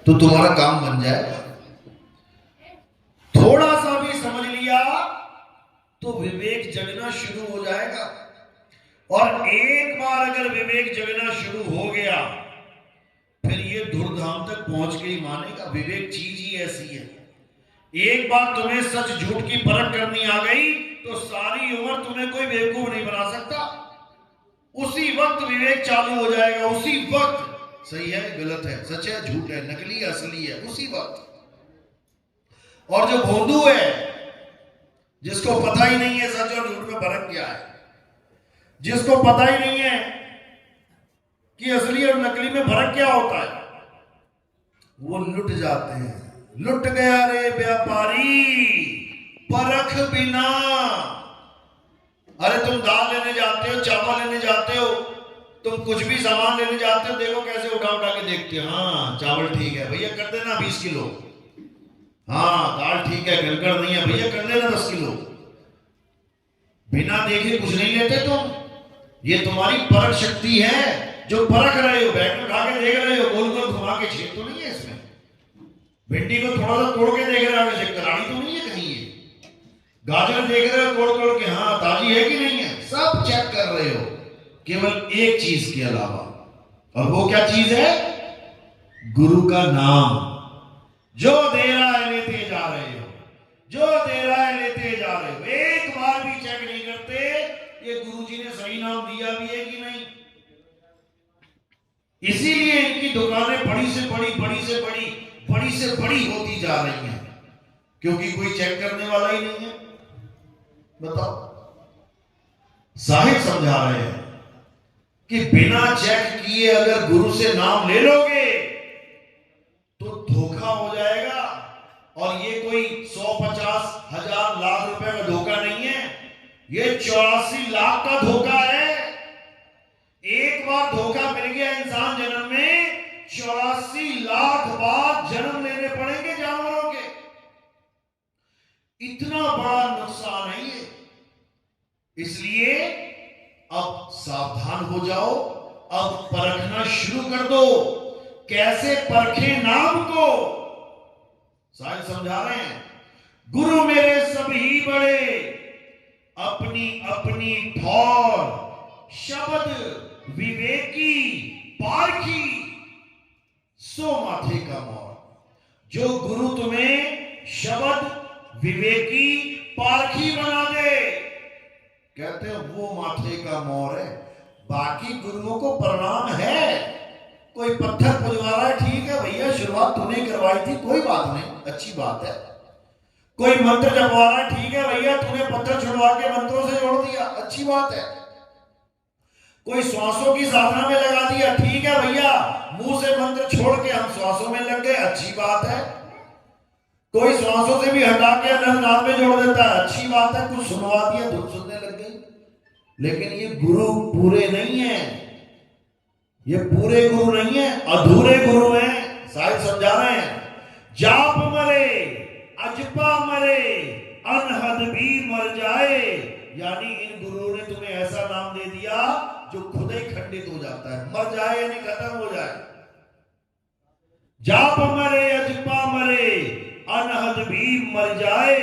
तो तुम्हारा काम बन जाएगा। थोड़ा सा भी समझ लिया तो विवेक जगना शुरू हो जाएगा। और एक बार अगर विवेक जगना शुरू हो गया फिर ये धूमधाम तक पहुंच के ही मानेगा। विवेक चीज ही ऐसी है, एक बार तुम्हें सच झूठ की परख करनी आ गई तो सारी उम्र तुम्हें कोई बेवकूफ नहीं बना सकता। उसी वक्त विवेक चालू हो जाएगा, उसी वक्त सही है गलत है, सच है झूठ है, नकली है असली है, उसी वक्त। और जो भोंदू है जिसको पता ही नहीं है सच और झूठ में फर्क क्या है, जिसको पता ही नहीं है कि असली और नकली में फर्क क्या होता है, वो लुट जाते हैं। लुट गया रे व्यापारी परख बिना। अरे तुम दाल लेने जाते हो, चावल लेने जाते हो, तुम कुछ भी सामान लेने जाते हो, देखो कैसे उठा उठा के देखते हो। हाँ चावल ठीक है भैया कर देना 20 किलो, हाँ दाल ठीक है गलगड़ नहीं है भैया कर देना 10 किलो। बिना देखे कुछ नहीं लेते तुम। ये तुम्हारी परख शक्ति है जो परख रहे हो, बैग में उठा के देख रहे हो, गोल गोल घुमा के, छेद तो नहीं है इसमें। भिंडी को थोड़ा सा तोड़ के देख रहे हो, कराड़ी तो नहीं है कहीं ये। गाजर देख रहे हो तोड़ तोड़ के, हाँ ताजी है कि नहीं है, सब चेक कर रहे हो केवल एक चीज के अलावा। और वो क्या चीज है? गुरु का नाम। जो दे रहा है लेते जा रहे हो, जो दे रहा है लेते जा रहे हो। एक बार भी चेक नहीं करते ये गुरुजी ने सही नाम दिया भी है कि नहीं। इसीलिए इनकी दुकानें बड़ी से बड़ी, बड़ी से बड़ी, बड़ी से बड़ी होती जा रही हैं, क्योंकि कोई चेक करने वाला ही नहीं है। बताओ, साहिब समझा रहे हैं कि बिना चेक किए अगर गुरु से नाम ले लोगे तो धोखा हो जाएगा। और ये कोई 100, 50, 1000, लाख रुपए का धोखा नहीं है, ये 84 लाख का धोखा है। एक बार धोखा मिल गया इंसान जन्म में, 84 लाख बार जन्म लेने पड़ेंगे जानवरों के। इतना बड़ा नुकसान है ये। इसलिए अब सावधान हो जाओ, अब परखना शुरू कर दो। कैसे परखे नाम को? साहिब समझा रहे हैं, गुरु मेरे सभी बड़े, अपनी अपनी ठौर, शब्द विवेकी पारखी, सो माथे का मोर। जो गुरु तुम्हें शब्द विवेकी पारखी बना दे, कहते हैं वो माथे का मोर है। बाकी गुरुओं को प्रणाम है। कोई पत्थर पुजवा रहा है, ठीक है भैया शुरुआत तूने करवाई थी, कोई बात नहीं, अच्छी बात है। कोई मंत्र जपवा रहा है, ठीक है भैया तूने पत्थर छुड़वा के मंत्रों से जोड़ दिया, अच्छी बात है। कोई श्वासों की साधना में लगा दिया, ठीक है भैया मुंह से मंत्र छोड़ के हम श्वासों में लग गए, अच्छी बात है। कोई श्वासों से भी हटा के नाम में जोड़ देता है, अच्छी बात है। कुछ सुनवा दिया, धुन सुनने लग गई। लेकिन ये गुरु पूरे नहीं है, ये पूरे गुरु नहीं है, अधूरे गुरु हैं। साहिब समझा रहे हैं, जाप मरे अजपा मरे अनहद भी मर जाए। यानी इन गुरुओं ने तुम्हें ऐसा नाम दे दिया जो खुद ही खंडित हो जाता है, मर जाए यानी खत्म हो जाए। जाप मरे अजपा मरे अनहद भी मर जाए,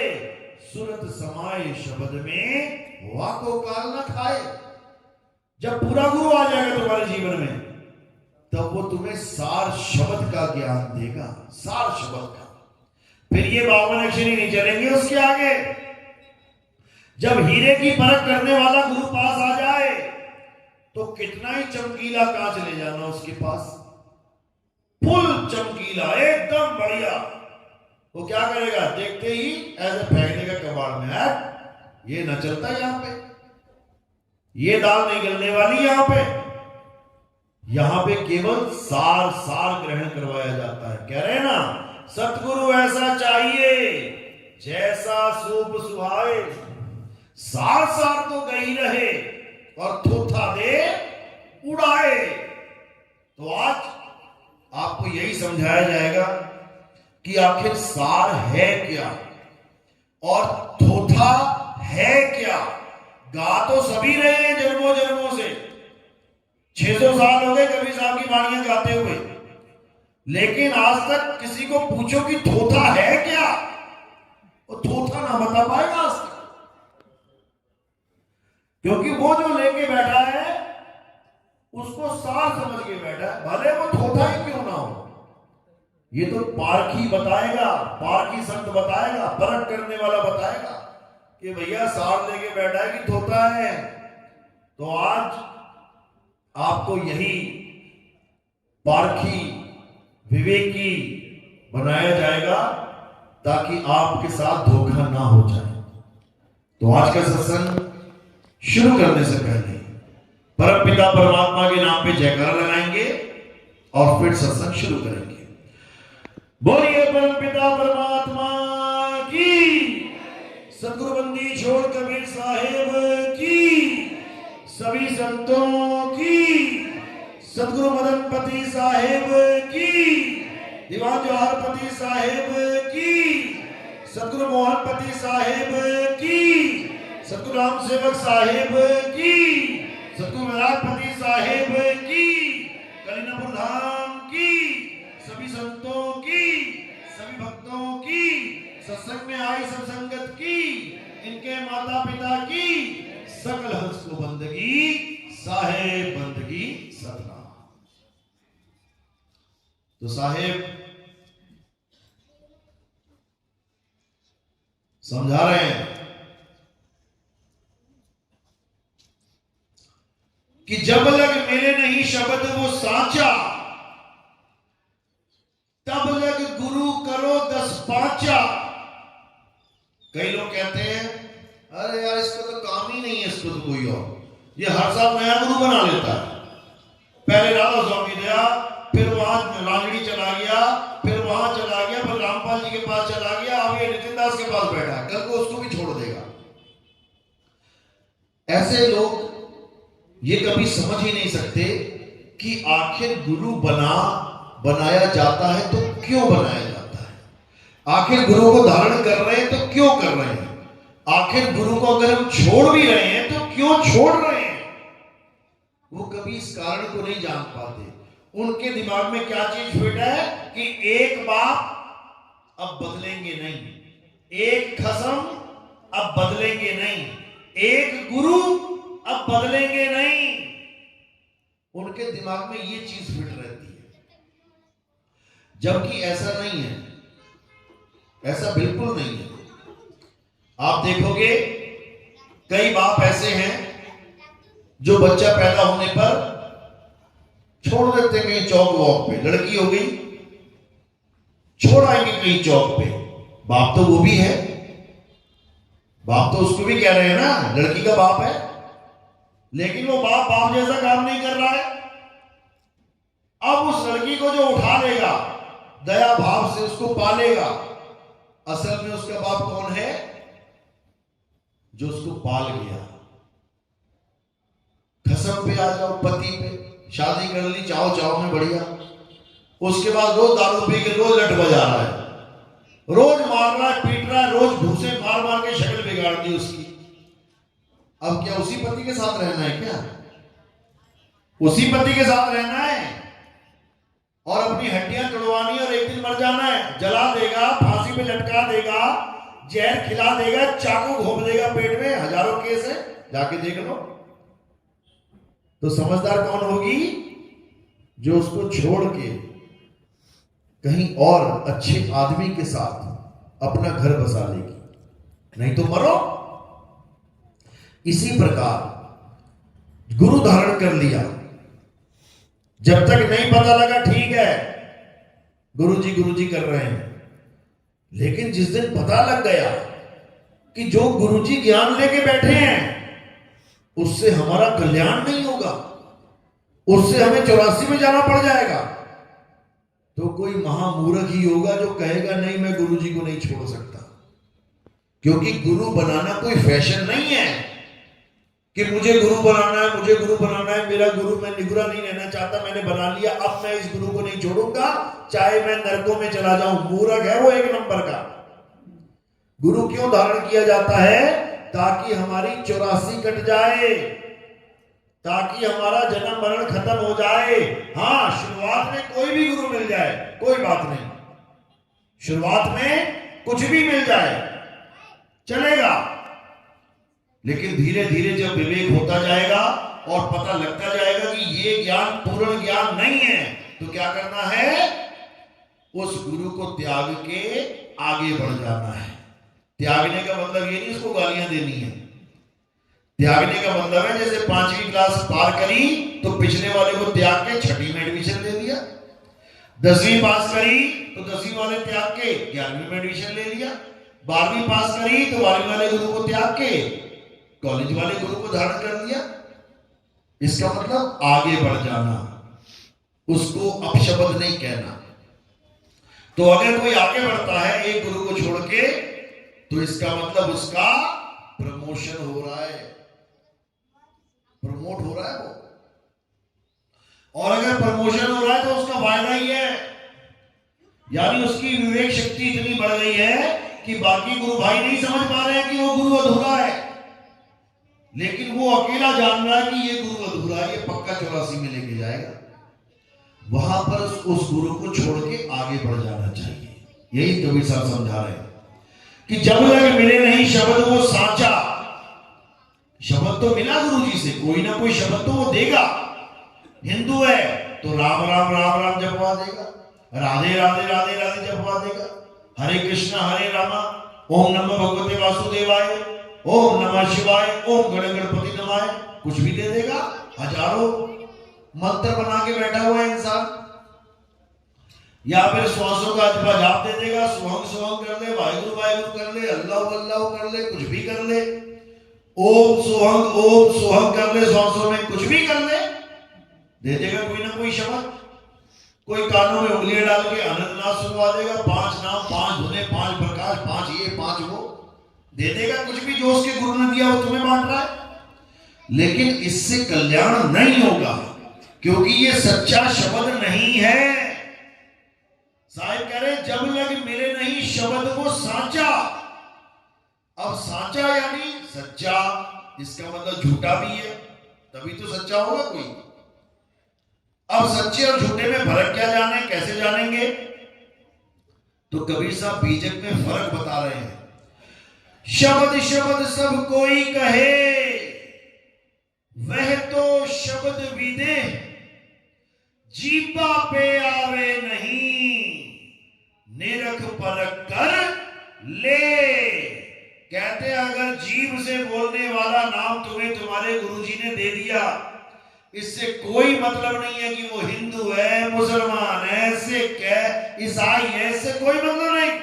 सुरत समाये शब्द में वाको काल न खाए। जब पूरा गुरु आ जाएगा तुम्हारे जीवन में, तब वो तुम्हें सार शब्द का ज्ञान देगा, सार शब्द का। फिर ये 52 अक्षरी नहीं चलेंगे उसके आगे। जब हीरे की परख करने वाला गुरु पास आ जाए तो कितना ही चमकीला कांच ले जाना उसके पास, फुल चमकीला एकदम बढ़िया, वो क्या करेगा देखते ही ऐसे फेंक देगा कबाड़ में, है ये न चलता यहां पे, ये दाल नहीं गलने वाली यहां पे। यहां पे केवल सार सार ग्रहण करवाया जाता है। कह रहे हैं ना, सतगुरु ऐसा चाहिए जैसा सूप सुहाए, सार सार तो गई रहे और थोथा दे उड़ाए। तो आज आपको यही समझाया जाएगा कि आखिर सार है क्या और थोथा है क्या। गा तो सभी रहे हैं जन्मों जन्मों से, 600 साल हो गए कबीर साहब की वाणियां गाते हुए, लेकिन आज तक किसी को पूछो कि थोथा है क्या, वो थोथा ना बता पाएगा आज तक। क्योंकि वो जो लेके बैठा है उसको सार समझ के बैठा है, भले वो थोथा ही क्यों ना हो। ये तो पारखी बताएगा, पारखी संत बताएगा, परख करने वाला बताएगा कि भैया सार लेके बैठा है कि थोथा है। तो आज आपको यही पारखी विवेकी बनाया जाएगा ताकि आपके साथ धोखा ना हो जाए। तो आज का सत्संग शुरू करने से पहले परम पिता परमात्मा के नाम पे जयकारा लगाएंगे और फिर सत्संग शुरू करेंगे। बोलिए परम पिता परमात्मा की, सतगुरु बंदी छोड़ कबीर साहेब की, सभी संतों की, सतगुरु मदनपति साहेब की, दीवान जवाहरपति साहेब की, सतगुरु मोहनपति साहेब की, सतगुरु राम सेवक साहेब की, सतगुरु विराटपति साहेब की, कलिनापुर धाम की, सभी संतों की, सभी भक्तों की, सत्संग में आई सब संगत की, इनके माता पिता की, सकल हंस को बंदगी, साहेब बंदगी सतना। तो साहेब समझा रहे हैं कि जब लग मेरे नहीं शब्द वो साचा, तब लग गुरु करो 10 पांचा। कई लोग कहते हैं अरे यार इसका तो काम ही नहीं है, इसको तो कोई और, ये हर साल नया गुरु बना लेता है। पहले राधा स्वामी गया, फिर वहां लांगड़ी चला गया, फिर वहां चला गया, फिर रामपाल जी के पास चला गया, अब ये नितिन दास के पास बैठा है, कल को उसको भी छोड़ देगा। ऐसे लोग ये कभी समझ ही नहीं सकते कि आखिर गुरु बनाया जाता है तो क्यों बनाया जाता है, आखिर गुरु को धारण कर रहे हैं तो क्यों कर रहे हैं, आखिर गुरु को अगर हम छोड़ भी रहे हैं तो क्यों छोड़ रहे हैं। वो कभी इस कारण को नहीं जान पाते। उनके दिमाग में क्या चीज फिट है कि एक बाप अब बदलेंगे नहीं, एक खसम अब बदलेंगे नहीं, एक गुरु अब बदलेंगे नहीं। उनके दिमाग में ये चीज फिट रहती है, जबकि ऐसा नहीं है, ऐसा बिल्कुल नहीं है। आप देखोगे कई बाप ऐसे हैं जो बच्चा पैदा होने पर छोड़ देते कहीं चौक वॉक पे, लड़की हो गई छोड़ आएंगे कहीं चौक पे। बाप तो वो भी है, बाप तो उसको भी कह रहे हैं ना, लड़की का बाप है, लेकिन वो बाप बाप जैसा काम नहीं कर रहा है। अब उस लड़की को जो उठा लेगा, दया भाव से उसको पालेगा, असल में उसका बाप कौन है? जो उसको पाल गया। कसम पे आ जाओ, पति पे शादी कर ली चाव चाव में बढ़िया, उसके बाद रोज दारू पी के रोज लट बजा रहा है, रोज मार रहा है, पीट रहा है, रोज घूसे मार मार के शक्ल बिगाड़ दी उसकी। अब क्या उसी पति के साथ रहना है क्या? उसी पति के साथ रहना है और अपनी हड्डियां तोड़वानी और एक दिन मर जाना है। जला देगा, फांसी पे लटका देगा, जहर खिला देगा, चाकू घोंप देगा पेट में, हजारों केस है, जाके देख लो। तो समझदार कौन होगी? जो उसको छोड़ के कहीं और अच्छे आदमी के साथ अपना घर बसा लेगी, नहीं तो मरो। इसी प्रकार गुरु धारण कर लिया, जब तक नहीं पता लगा ठीक है गुरुजी कर रहे हैं, लेकिन जिस दिन पता लग गया कि जो गुरुजी ज्ञान लेके बैठे हैं उससे हमारा कल्याण नहीं होगा, उससे हमें 84 में जाना पड़ जाएगा, तो कोई महामूर्ख ही होगा जो कहेगा नहीं मैं गुरुजी को नहीं छोड़ सकता। क्योंकि गुरु बनाना कोई फैशन नहीं है कि मुझे गुरु बनाना है, मुझे गुरु बनाना है, मेरा गुरु, मैं निगुरा नहीं रहना चाहता, मैंने बना लिया, अब मैं इस गुरु को नहीं छोड़ूंगा चाहे मैं नरकों में चला जाऊं। मूर्ख है वो, एक नंबर का। गुरु क्यों धारण किया जाता है? ताकि हमारी 84 कट जाए, ताकि हमारा जन्म मरण खत्म हो जाए। हाँ, शुरुआत में कोई भी गुरु मिल जाए कोई बात नहीं, शुरुआत में कुछ भी मिल जाए चलेगा, लेकिन धीरे धीरे जब विवेक होता जाएगा और पता लगता जाएगा कि ये ज्ञान पूर्ण ज्ञान नहीं है, तो क्या करना है, उस गुरु को त्याग के आगे बढ़ जाना है। त्यागने का मतलब ये नहीं उसको गालियां देनी है, त्यागने का मतलब है जैसे 5वीं क्लास पार करी तो पिछले वाले को त्याग के 6वीं में एडमिशन ले लिया, 10वीं पास करी तो 10वीं वाले त्याग के 11वीं में एडमिशन ले लिया, 12वीं पास करी तो 12वीं वाले गुरु को त्याग के कॉलेज वाले गुरु को धारण कर लिया। इसका मतलब आगे बढ़ जाना, उसको अपशब्द नहीं कहना। तो अगर कोई आगे बढ़ता है एक गुरु को छोड़ के, तो इसका मतलब उसका प्रमोशन हो रहा है, प्रमोट हो रहा है वो। और अगर प्रमोशन हो रहा है तो उसका फायदा ही है, यानी उसकी विवेक शक्ति इतनी बढ़ गई है कि बाकी गुरु भाई नहीं समझ पा रहे हैं कि वो गुरु अधूरा है, लेकिन वो अकेला जान रहा है कि ये गुरु अधूरा है, ये पक्का 84 में लेके जाएगा। वहां पर उस गुरु को छोड़ के आगे बढ़ जाना चाहिए। यही कबीर साहब समझा रहे हैं कि जब तक मिले नहीं शब्द वो साचा। शब्द तो मिला गुरु जी से, कोई ना कोई शब्द तो वो देगा। हिंदू है तो राम राम राम राम जपवा देगा, राधे राधे राधे राधे जपवा देगा, हरे कृष्णा हरे रामा, ओम नमः भगवते वासुदेवाय, ओम नमः शिवाय, ओम गण गणपति नमाय, कुछ भी दे देगा। हजारों मंत्र बना के बैठा हुआ है इंसान, या फिर श्वासों का अजबा जाप दे देगा, सुहंग सुहंग कर ले, वाहिगुरु वाहिगुरु कर ले, अल्लाह अल्लाह कर ले, कुछ भी कर ले, ओम सुहंग कर ले, श्वासों में कुछ भी कर ले, दे देगा कोई ना कोई शब्द। कोई कानों में उंगलियां डाल के अनंतनाथ सुनवा देगा, 5 नाम 5 धुने 5 प्रकाश 5 ये 5 वो, दे देगा कुछ भी जो उसके गुरु ने दिया वो तुम्हें बांट रहा है। लेकिन इससे कल्याण नहीं होगा, क्योंकि ये सच्चा शब्द नहीं है। साहिब कह रहे जब लग मिले नहीं शब्द वो साचा। अब साचा यानी सच्चा, इसका मतलब झूठा भी है, तभी तो सच्चा होगा कोई। अब सच्चे और झूठे में फर्क क्या जाने, कैसे जानेंगे? तो कबीर साहब बीजक में फर्क बता रहे हैं। शब्द शब्द सब कोई कहे, वह तो शब्द विदे, जीपा पे आवे नहीं, निरख परख कर ले। कहते अगर जीभ से बोलने वाला नाम तुम्हें तुम्हारे गुरुजी ने दे दिया, इससे कोई मतलब नहीं है कि वो हिंदू है, मुसलमान है, सिख है, ईसाई है, इससे कोई मतलब नहीं।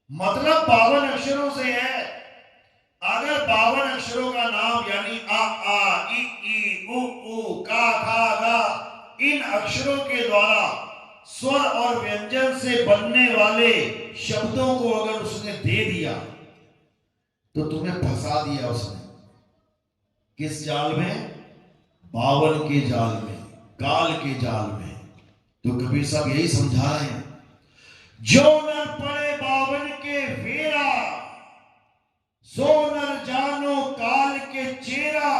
मतलब 52 अक्षरों से है। अगर 52 अक्षरों का नाम यानी आ इ ई उ ऊ का खा गा, इन अक्षरों के द्वारा स्वर और व्यंजन से बनने वाले शब्दों को अगर उसने दे दिया, तो तुम्हें फंसा दिया उसने। किस जाल में? 52 के जाल में, काल के जाल में। तो कबीर साहब यही समझा रहे हैं, जो नर पड़े 52 के फेरा, सो नर जानो काल के चेरा।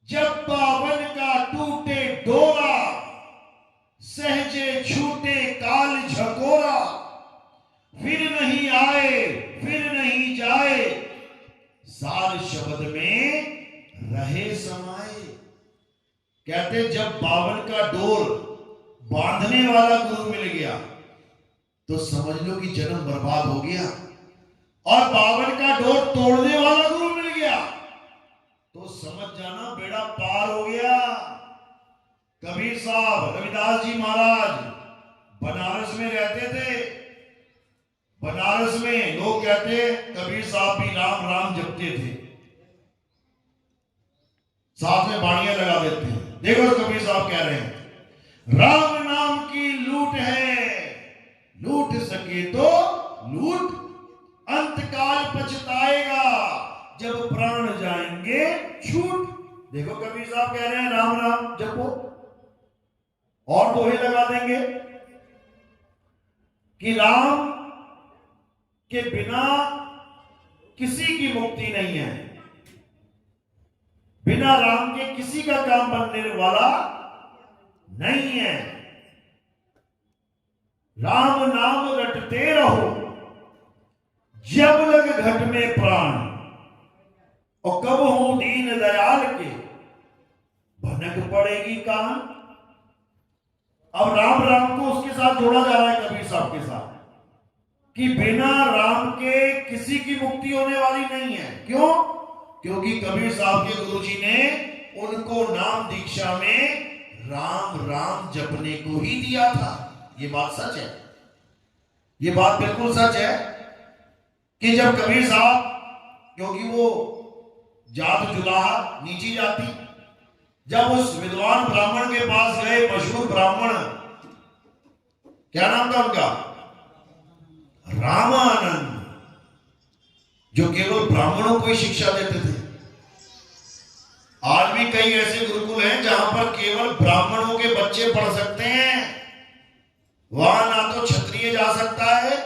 जब 52 का टूटे डोरा, सहजे छूटे काल झकोरा। फिर नहीं आए फिर नहीं जाए, सार शब्द में रहे समाये। कहते जब 52 का डोर बांधने वाला गुरु मिल गया, तो समझ लो कि जन्म बर्बाद हो गया। और 52 का डोर तोड़ने वाला गुरु मिल गया, तो समझ जाना बेड़ा पार हो गया। कबीर साहब, रविदास जी महाराज बनारस में रहते थे। बनारस में लोग कहते कबीर साहब भी राम राम जपते थे, साथ में बाणियां लगा देते हैं। देखो कबीर साहब कह रहे हैं, राम नाम की लूट है, लूट सके तो लूट, अंतकाल पछताएगा जब प्राण जाएंगे छूट। देखो कबीर साहब कह रहे हैं राम राम जपो, और दोहे लगा देंगे कि राम के बिना किसी की मुक्ति नहीं है। बिना राम के किसी का काम बनने वाला नहीं है। राम नाम रटते रहो जब लग घट में प्राण, और कब हो दीन दयाल के भनक पड़ेगी कान। अब राम राम को उसके साथ जोड़ा जा रहा है कबीर साहब के साथ, कि बिना राम के किसी की मुक्ति होने वाली नहीं है। क्यों? क्योंकि कबीर साहब के गुरुजी ने उनको नाम दीक्षा में राम राम जपने को ही दिया था। ये बात सच है, ये बात बिल्कुल सच है कि जब कबीर साहब, क्योंकि वो जात जुलाहा नीची जाति, जब उस विद्वान ब्राह्मण के पास गए, मशहूर ब्राह्मण, क्या नाम था उनका? रामानंद, जो केवल ब्राह्मणों को ही शिक्षा देते थे। आज भी कई ऐसे गुरुकुल हैं जहां पर केवल ब्राह्मणों के बच्चे पढ़ सकते हैं। वहां ना तो क्षत्रिय जा सकता है,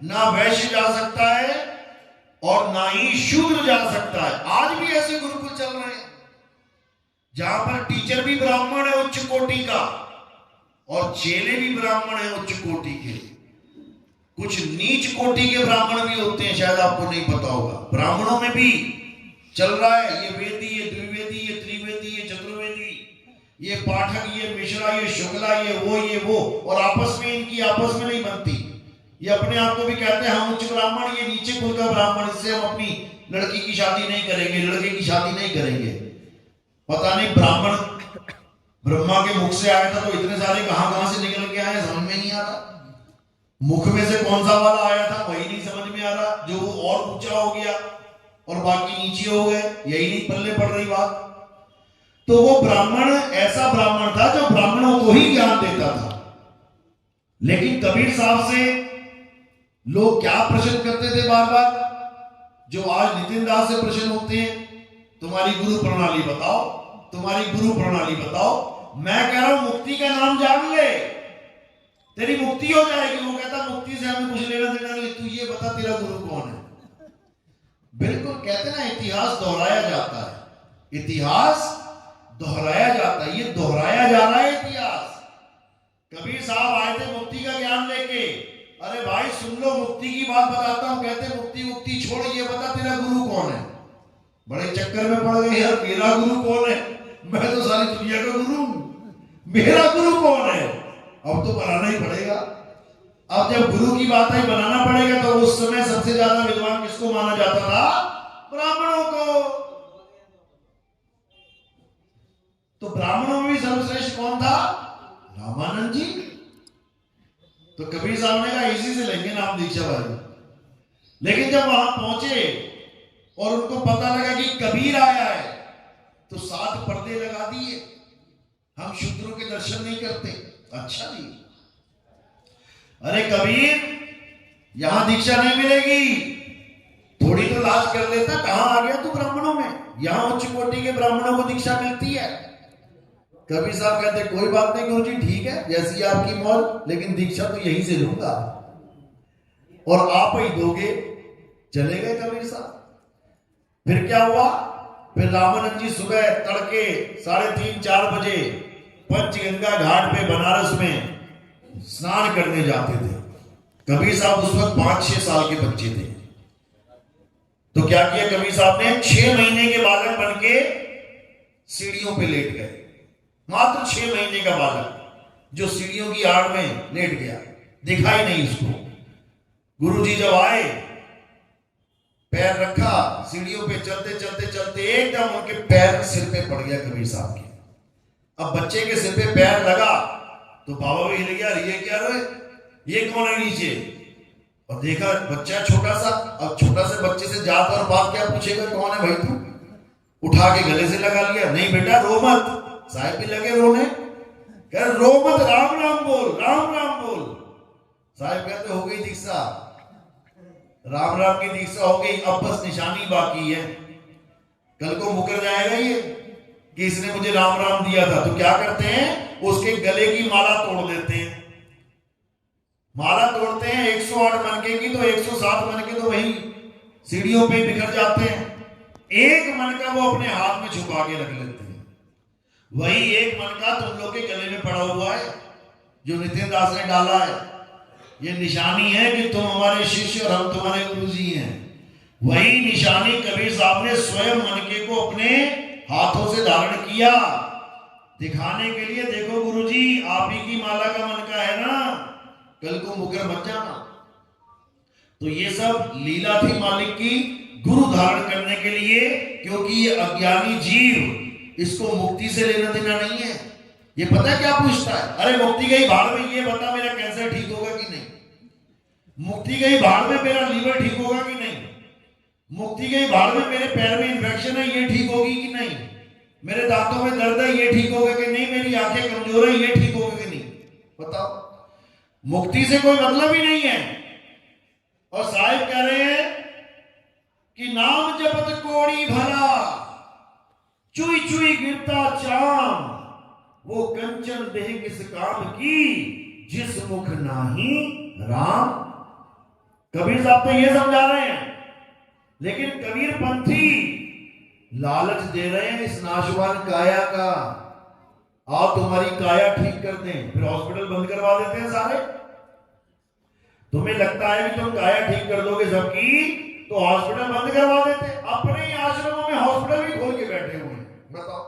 ना वैश्य जा सकता है, और ना ही शूद्र जा सकता है। आज भी ऐसे गुरुकुल चल रहे हैं जहां पर टीचर भी ब्राह्मण है उच्च कोटि का, और चेले भी ब्राह्मण है उच्च कोटि के। कुछ नीच कोटि के ब्राह्मण भी होते हैं, शायद आपको नहीं पता होगा। ब्राह्मणों में भी चल रहा है ये वेदी, ये द्विवेदी, ये त्रिवेदी, ये चतुर्वेदी, ये पाठक, ये मिश्रा, ये शुक्ला, ये वो, और आपस में इनकी आपस में नहीं बनती। ये अपने आप को भी कहते हैं हम उच्च ब्राह्मण, ये नीचे कुल का ब्राह्मण, इससे हम अपनी लड़की की शादी नहीं करेंगे, लड़के की शादी नहीं करेंगे। पता नहीं ब्राह्मण ब्रह्मा के मुख से आया था तो इतने सारे कहां से निकल के आए, समझ में नहीं आ रहा। मुख में से कौन सा वाला आया था वही नहीं समझ में आ रहा, जो वो और ऊंचा हो गया और बाकी नीचे हो गए, यही नहीं पल्ले पड़ रही बात। तो वो ब्राह्मण ऐसा ब्राह्मण था जो ब्राह्मणों को ही ज्ञान देता था। लेकिन कबीर साहब से लोग क्या प्रश्न करते थे बार बार, जो आज नितिन दास से प्रश्न होते हैं, तुम्हारी गुरु प्रणाली बताओ, तुम्हारी गुरु प्रणाली बताओ। मैं कह रहा हूं मुक्ति का नाम जान ले, तेरी मुक्ति हो जाएगी। वो कहता मुक्ति से हमें कुछ लेना देना नहीं, तू ये बता तेरा गुरु कौन है। बिल्कुल कहते ना, इतिहास दोहराया जाता है, इतिहास दोहराया जाता है, ये दोहराया जा रहा है इतिहास। कबीर साहब आए थे मुक्ति का ज्ञान लेके, अरे भाई सुन लो मुक्ति की बात बताता हूं। कहते मुक्ति मुक्ति छोड़, ये बता तेरा गुरु कौन है। बड़े चक्कर में पड़ गए यार, मेरा गुरु कौन है, मैं तो सारी दुनिया का गुरु हूं, मेरा गुरु कौन है। अब तो बनाना ही पड़ेगा। अब जब गुरु की बात है बनाना पड़ेगा, तो उस समय सबसे ज्यादा विद्वान किसको माना जाता था? ब्राह्मणों को। तो ब्राह्मणों में भी सर्वश्रेष्ठ कौन था? रामानंद जी। तो कबीर साहब ने कहा इसी से लेंगे नाम दीक्षा भाई। लेकिन जब वहां पहुंचे और उनको पता लगा कि कबीर आया है, तो 7 पर्दे लगा दिए, हम शूद्रों के दर्शन नहीं करते। अच्छा जी, अरे कबीर यहां दीक्षा नहीं मिलेगी, थोड़ी तो लाज कर लेता, कहां आ गया तू ब्राह्मणों में, यहां उच्च कोटि के ब्राह्मणों को दीक्षा मिलती है। कबीर साहब कहते कोई बात नहीं गुरुजी, ठीक है जैसी आपकी मौज, लेकिन दीक्षा तो यहीं से लूंगा और आप ही दोगे। चले गए कबीर साहब। फिर क्या हुआ? फिर रामानंद जी सुबह तड़के 3:30-4 बजे पंचगंगा घाट पे बनारस में स्नान करने जाते थे। कबीर साहब उस वक्त 5-6 साल के बच्चे थे। तो क्या किया कबीर साहब ने? 6 महीने के बालक बन के सीढ़ियों पे लेट गए। मात्र 6 महीने का बालक जो सीढ़ियों की आड़ में लेट गया, दिखाई नहीं उसको। गुरुजी जब आए, पैर रखा सीढ़ियों पे, चलते चलते चलते एकदम उनके पैर सिर पे पड़ गया कबीर साहब के। अब बच्चे के सिर पे पैर लगा तो बाबा भी हिल गया, ये क्या रे, ये कौन है नीचे? और देखा बच्चा छोटा सा। अब छोटा से बच्चे से जात और बात क्या पूछेगा, कौन है भाई तू? उठा के गले से लगा लिया। नहीं बेटा रो मत। साहब भी लगे रोने, कह रो मत, राम राम बोल, राम राम बोल। साहब कहते हो गई दीक्षा, राम राम की दीक्षा हो गई, अब बस निशानी बाकी है। कल को मुकर जाएगा ये कि इसने मुझे राम राम दिया था। तो क्या करते हैं, उसके गले की माला तोड़ देते हैं। माला तोड़ते हैं 108 मनके की, तो 107 मनके तो वही सीढ़ियों पे बिखर जाते हैं। एक मन का वो अपने हाथ में छुपा के रख लेते हैं। वही एक मन का तुम लोग के गले में पड़ा हुआ है, जो नितिन दास ने डाला है। ये निशानी है कि तुम हमारे शिष्य और हम तुम्हारे गुरु जी हैं। वही निशानी कबीर साहब ने स्वयं मनके को अपने हाथों से धारण किया, दिखाने के लिए। देखो गुरुजी, आप ही की माला का मनका है ना, कल को मुकर मत जाना। तो ये सब लीला थी मालिक की, गुरु धारण करने के लिए, क्योंकि ये अज्ञानी जीव, इसको मुक्ति से लेना देना नहीं है। ये पता क्या पूछता है? अरे मुक्ति गई भाड़ में, ये बता मेरा कैंसर ठीक होगा कि नहीं। मुक्ति गई भाड़ में, मेरा लीवर ठीक होगा कि नहीं। मुक्ति गई भाड़ में, मेरे पैर में इन्फेक्शन है, ये ठीक होगी कि नहीं। मेरे दांतों में दर्द है, ये ठीक होगा कि नहीं। मेरी आंखें कमजोर है, ये ठीक होगा कि नहीं। बताओ, मुक्ति से कोई मतलब ही नहीं है। और साहिब कह रहे हैं कि नाम जपत कोड़ी भला, चुई चुई गिरता चाम, वो कंचन देह किस काम की, जिस मुख नाही राम। कबीर साहब तो ये समझा रहे हैं, लेकिन कबीर पंथी लालच दे रहे हैं इस नाशवान काया का। आप तुम्हारी काया ठीक कर दें, फिर हॉस्पिटल बंद करवा देते हैं सारे। तुम्हें लगता है कि तुम काया ठीक कर दोगे सबकी, तो हॉस्पिटल बंद करवा देते। अपने ही आश्रमों में हॉस्पिटल भी खोल के बैठे हुए हैं। बताओ,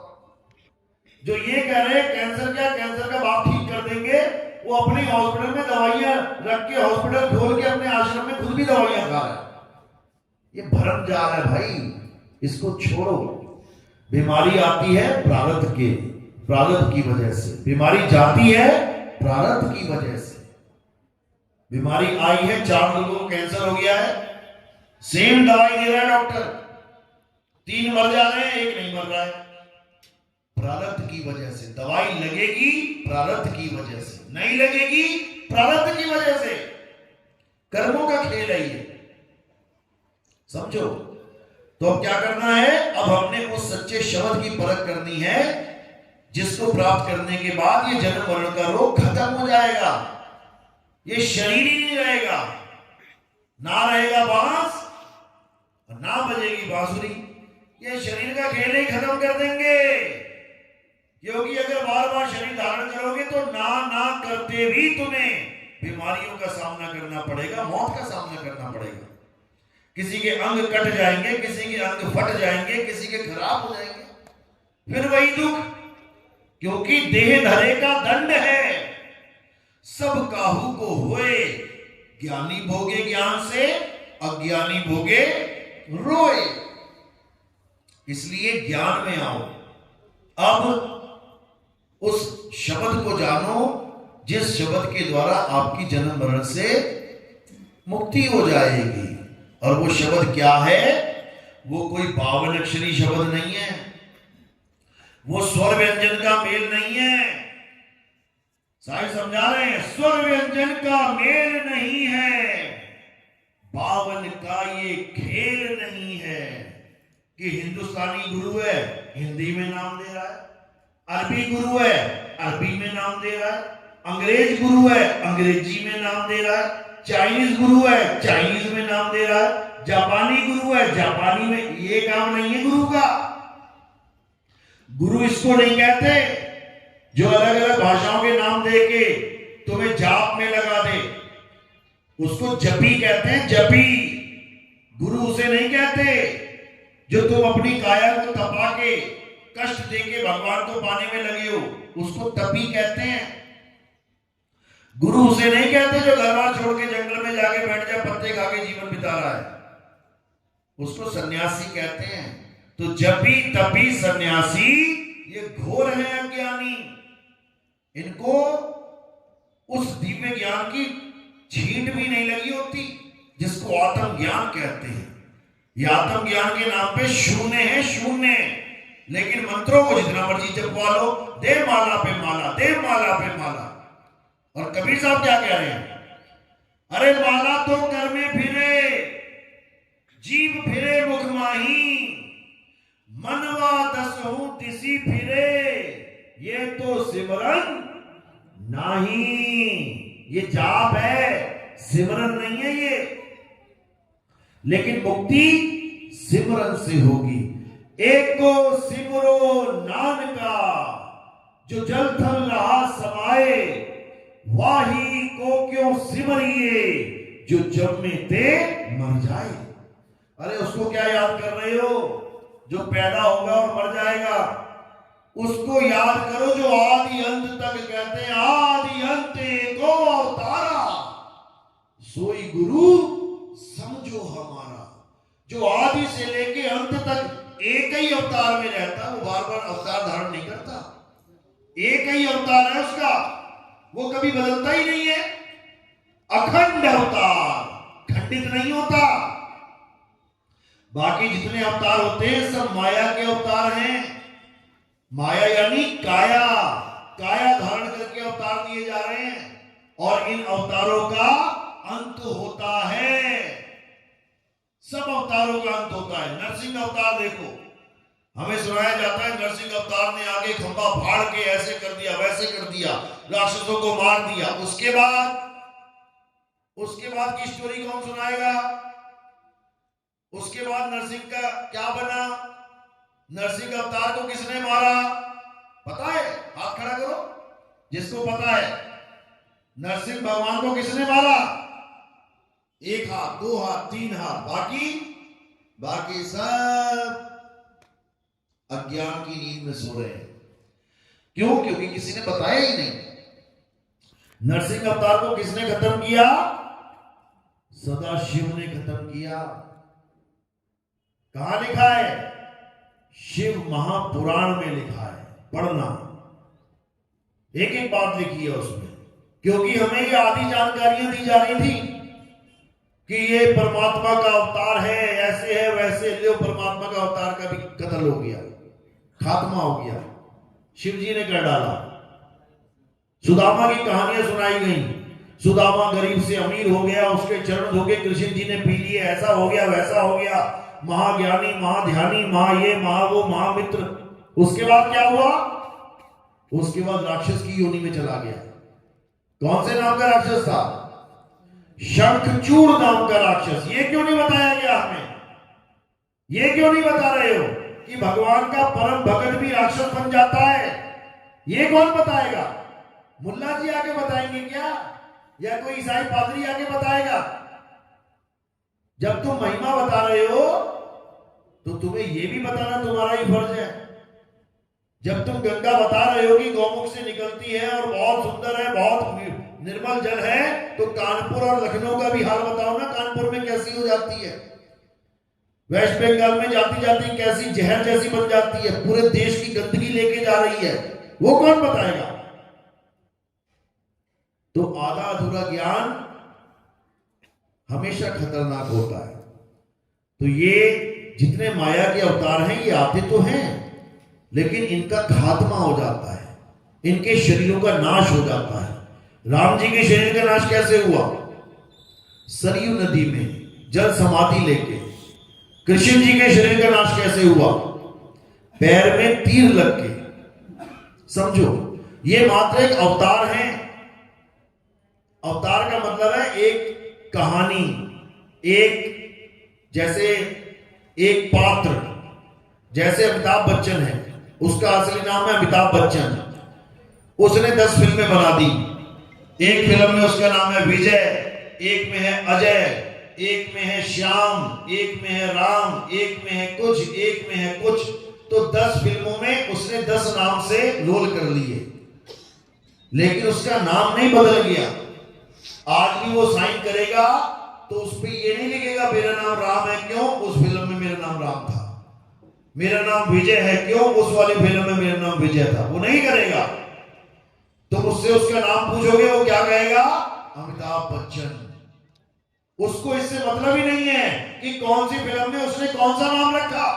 जो ये कह रहे हैं कैंसर का बाप ठीक कर देंगे, वो अपने हॉस्पिटल में दवाइयां रख के, हॉस्पिटल खोल के अपने आश्रम में खुद भी दवाइयां खा रहे हैं। ये भ्रम जाल है भाई, इसको छोड़ो। बीमारी आती है प्रारब्ध की वजह से, बीमारी जाती है प्रारब्ध की वजह से। बीमारी आई है, 4 लोगों को कैंसर हो गया है, सेम दवाई दे रहा है डॉक्टर, 3 मर जा रहे हैं, 1 नहीं मर रहा है। प्रारब्ध की वजह से दवाई लगेगी, प्रारब्ध की वजह से नहीं लगेगी, प्रारब्ध की वजह से। कर्मों का खेल है ये, समझो। तो अब क्या करना है? अब हमने उस सच्चे शब्द की परख करनी है, जिसको प्राप्त करने के बाद ये जन्म मरण का रोग खत्म हो जाएगा। ये शरीर ही नहीं रहेगा, ना रहेगा बांस और ना बजेगी बांसुरी। ये शरीर का खेल ही खत्म कर देंगे, क्योंकि अगर बार बार शरीर धारण करोगे तो ना करते भी तुम्हें बीमारियों का सामना करना पड़ेगा, मौत का सामना करना पड़ेगा। किसी के अंग कट जाएंगे, किसी के अंग फट जाएंगे, किसी के खराब हो जाएंगे, फिर वही दुख, क्योंकि देह धरे का दंड है। सब काहू को होए, ज्ञानी भोगे ज्ञान से, अज्ञानी भोगे रोए। इसलिए ज्ञान में आओ। अब उस शब्द को जानो, जिस शब्द के द्वारा आपकी जन्म मरण से मुक्ति हो जाएगी। और वो शब्द क्या है? वो कोई 52 अक्षरी शब्द नहीं है, वो स्वर व्यंजन का मेल नहीं है। साहिब समझा रहे हैं, स्वर व्यंजन का मेल नहीं है, 52 का ये खेल नहीं है। कि हिंदुस्तानी गुरु है, हिंदी में नाम दे रहा है, अरबी गुरु है, अरबी में नाम दे रहा है, अंग्रेज गुरु है, अंग्रेजी में नाम दे रहा है, चाइनीज गुरु है, चाइनीज में नाम दे रहा है, जापानी गुरु है, जापानी में। ये काम नहीं है गुरु का। गुरु इसको नहीं कहते जो अलग अलग भाषाओं के नाम दे के तुम्हें जाप में लगा दे, उसको जपी कहते हैं, जपी। गुरु उसे नहीं कहते जो तुम अपनी काया को तपा के, कष्ट देके भगवान को पाने में लगे हो, उसको तपी कहते हैं। गुरु उसे नहीं कहते जो घर बार छोड़ के जंगल में जाके बैठ जाए, पत्ते खा के जीवन बिता रहा है, उसको सन्यासी कहते हैं। तो जपी तपी सन्यासी ये घोर है अज्ञानी। इनको उस दिव्य ज्ञान की छींट भी नहीं लगी होती, जिसको आत्म ज्ञान कहते हैं। ये आत्म ज्ञान के नाम पे शून्य है, शून्य। लेकिन मंत्रों को जितना मर्जी जपवा लो, दे माला पे माला, दे माला पे माला। और कबीर साहब क्या कह रहे हैं? अरे माला तो कर में फिरे, जीव फिरे मुख माही, मनवा दसहु तिसी फिरे, ये तो सिमरन नहीं। ये जाप है, सिमरन नहीं है ये। लेकिन मुक्ति सिमरन से होगी। एक को सिमरो नानका, जो जल थल रहा समाए, वाही को क्यों सिमरिए, जो जब में ते मर जाए। अरे उसको क्या याद कर रहे हो जो पैदा होगा और मर जाएगा? उसको याद करो जो आदि अंत तक कहते हैं, आदि अंत को अवतारा, सोई गुरु समझो हमारा। जो आदि से लेके अंत तक एक ही अवतार में रहता, वो बार बार अवतार धारण नहीं करता। एक ही अवतार है उसका, वो कभी बदलता ही नहीं है। अखंड अवतार, खंडित नहीं होता। बाकी जितने अवतार होते हैं सब माया के अवतार हैं। माया यानी काया, काया धारण करके अवतार दिए जा रहे हैं और इन अवतारों का अंत होता है। सब अवतारों का अंत होता है। नरसिंह अवतार देखो, हमें सुनाया जाता है नरसिंह अवतार ने आगे खंभा फाड़ के ऐसे कर दिया, वैसे कर दिया, राक्षसों को मार दिया। उसके बाद की स्टोरी कौन सुनाएगा? उसके बाद नरसिंह का क्या बना? नरसिंह अवतार को किसने मारा पता है? हाथ खड़ा करो जिसको पता है। नरसिंह भगवान को किसने मारा? एक हाथ, दो हाथ, तीन हाथ। बाकी सब अज्ञान की नींद में सो रहे हैं। क्यों? क्योंकि किसी ने बताया ही नहीं। नरसिंह अवतार को किसने खत्म किया? सदाशिव ने खत्म किया। कहां लिखा है? शिव महापुराण में लिखा है, पढ़ना। एक एक बात लिखी है उसमें, क्योंकि हमें ये आदि जानकारियां दी जा रही थी कि ये परमात्मा का अवतार है, ऐसे है वैसे। जो परमात्मा का अवतार का भी कत्ल हो गया, खात्मा हो गया, शिव जी ने कर डाला। सुदामा की कहानियां सुनाई गई। सुदामा गरीब से अमीर हो गया, उसके चरण धोके कृष्ण जी ने पी लिए, ऐसा हो गया वैसा हो गया, महाज्ञानी, महाध्यानी, महा ये महा वो, महामित्र। उसके बाद क्या हुआ? उसके बाद राक्षस की योनि में चला गया। कौन से नाम का राक्षस था? शंखचूड़ नाम का राक्षस। ये क्यों नहीं बताया गया हमें? ये क्यों नहीं बता रहे हो कि भगवान का परम भगत भी राक्षस बन जाता है? ये कौन बताएगा? मुल्ला जी आके बताएंगे क्या, या कोई ईसाई पादरी आके बताएगा? जब तुम महिमा बता रहे हो तो तुम्हें यह भी बताना तुम्हारा ही फर्ज है। जब तुम गंगा बता रहे हो कि गौमुख से निकलती है और बहुत सुंदर है, बहुत निर्मल जल है, तो कानपुर और लखनऊ का भी हाल बताओ ना। कानपुर में कैसी हो जाती है, वेस्ट बंगाल में जाती जाती कैसी जहर जैसी बन जाती है, पूरे देश की गंदगी लेके जा रही है। वो कौन बताएगा? तो आधा अधूरा ज्ञान हमेशा खतरनाक होता है। तो ये जितने माया के अवतार हैं ये आते तो हैं, लेकिन इनका खात्मा हो जाता है, इनके शरीरों का नाश हो जाता है। राम जी के शरीर का नाश कैसे हुआ? सरयू नदी में जल समाधि लेके। कृष्ण जी के शरीर का नाश कैसे हुआ? पैर में तीर लग के। समझो, ये मात्र एक अवतार है। अवतार का मतलब है एक कहानी, एक जैसे एक पात्र। जैसे अमिताभ बच्चन है, उसका असली नाम है अमिताभ बच्चन। उसने 10 फिल्में बना दी। एक फिल्म में उसका नाम है विजय, एक में है अजय, एक में है श्याम, एक में है राम, एक में है कुछ, एक में है कुछ। तो 10 फिल्मों में उसने 10 नाम से रोल कर लिए, लेकिन उसका नाम नहीं बदल गया। आज भी वो साइन करेगा तो उस पर ये नहीं लिखेगा मेरा नाम राम है, क्यों? उस फिल्म में मेरा नाम राम था। मेरा नाम विजय है, क्यों? उस वाली फिल्म में मेरा नाम विजय था। वो नहीं करेगा। तो मुझसे उसका नाम पूछोगे, वो क्या कहेगा? अमिताभ बच्चन। उसको इससे मतलब ही नहीं है कि कौन सी फिल्म में उसने कौन सा नाम रखा।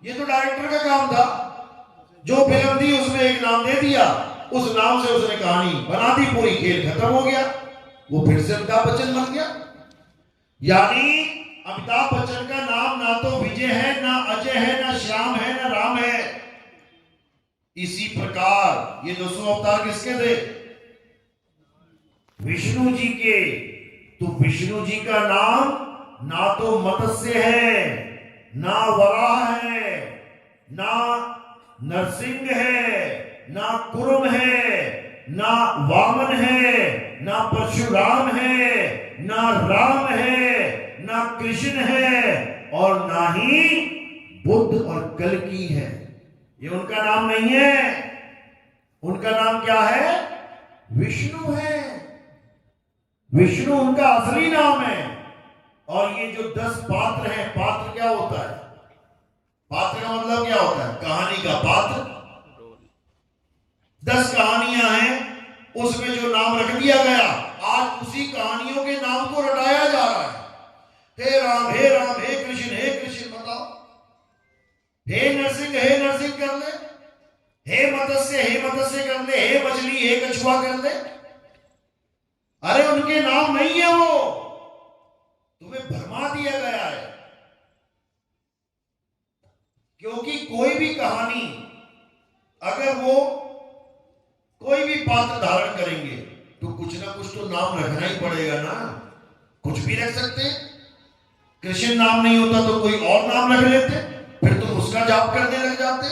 ये तो डायरेक्टर का काम था। जो फिल्म थी उसमें एक नाम दे दिया, उस नाम से उसने कहानी बना दी, पूरी खेल खत्म हो गया। वो फिर से अमिताभ बच्चन बन गया। यानी अमिताभ बच्चन का नाम ना तो विजय है, ना अजय है, ना श्याम है, ना राम है। इसी प्रकार ये 200 अवतार किसके थे? विष्णु जी के। तो विष्णु जी का नाम ना तो मत्स्य है, ना वराह है, ना नरसिंह है, ना कुरुम है, ना वामन है, ना परशुराम है, ना राम है, ना कृष्ण है, और ना ही बुद्ध और कल्कि है। ये उनका नाम नहीं है। उनका नाम क्या है? विष्णु है। विष्णु उनका असली नाम है। और ये जो 10 पात्र हैं, पात्र क्या होता है? पात्र का मतलब क्या होता है? कहानी का पात्र। 10 कहानियां हैं, उसमें जो नाम रख दिया गया, आज उसी कहानियों के नाम को रटाया जा रहा है। हे राम, हे राम, हे कृष्ण, हे कृष्ण। बताओ, हे नरसिंह, हे नरसिंह कर ले, हे मत्स्य, हे मत्स्य कर ले, हे मछली, हे कछुआ कर ले। अरे उनके नाम नहीं है वो, तुम्हें भरमा दिया गया है। क्योंकि कोई भी कहानी, अगर वो कोई भी पात्र धारण करेंगे तो कुछ ना कुछ तो नाम रखना ही पड़ेगा ना। कुछ भी रख सकते। कृष्ण नाम नहीं होता तो कोई और नाम रख लेते, फिर तुम उसका जाप करने लग जाते।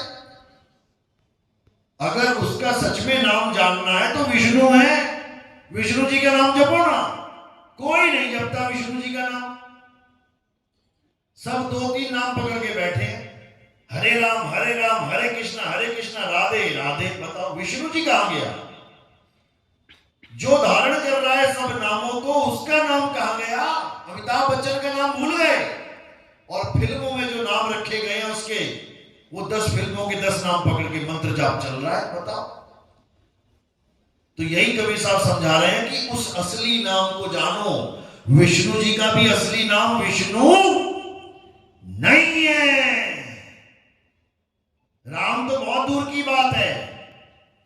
अगर उसका सच में नाम जानना है तो विष्णु है, विष्णु जी का नाम जपो ना। कोई नहीं जपता विष्णु जी का नाम। सब 2-3 नाम पकड़ के बैठे हैं, हरे राम, हरे कृष्णा, राधे राधे। बताओ विष्णु जी कहां गया? जो धारण कर रहा है सब नामों को, उसका नाम कहां गया? अमिताभ बच्चन का नाम भूल गए। और फिल्मों में जो नाम रखे गए हैं उसके, वो 10 फिल्मों के 10 नाम पकड़ के मंत्र जाप चल रहा है। बताओ। तो यही कबीर साहब समझा रहे हैं कि उस असली नाम को जानो। विष्णु जी का भी असली नाम विष्णु नहीं है। राम तो बहुत दूर की बात है,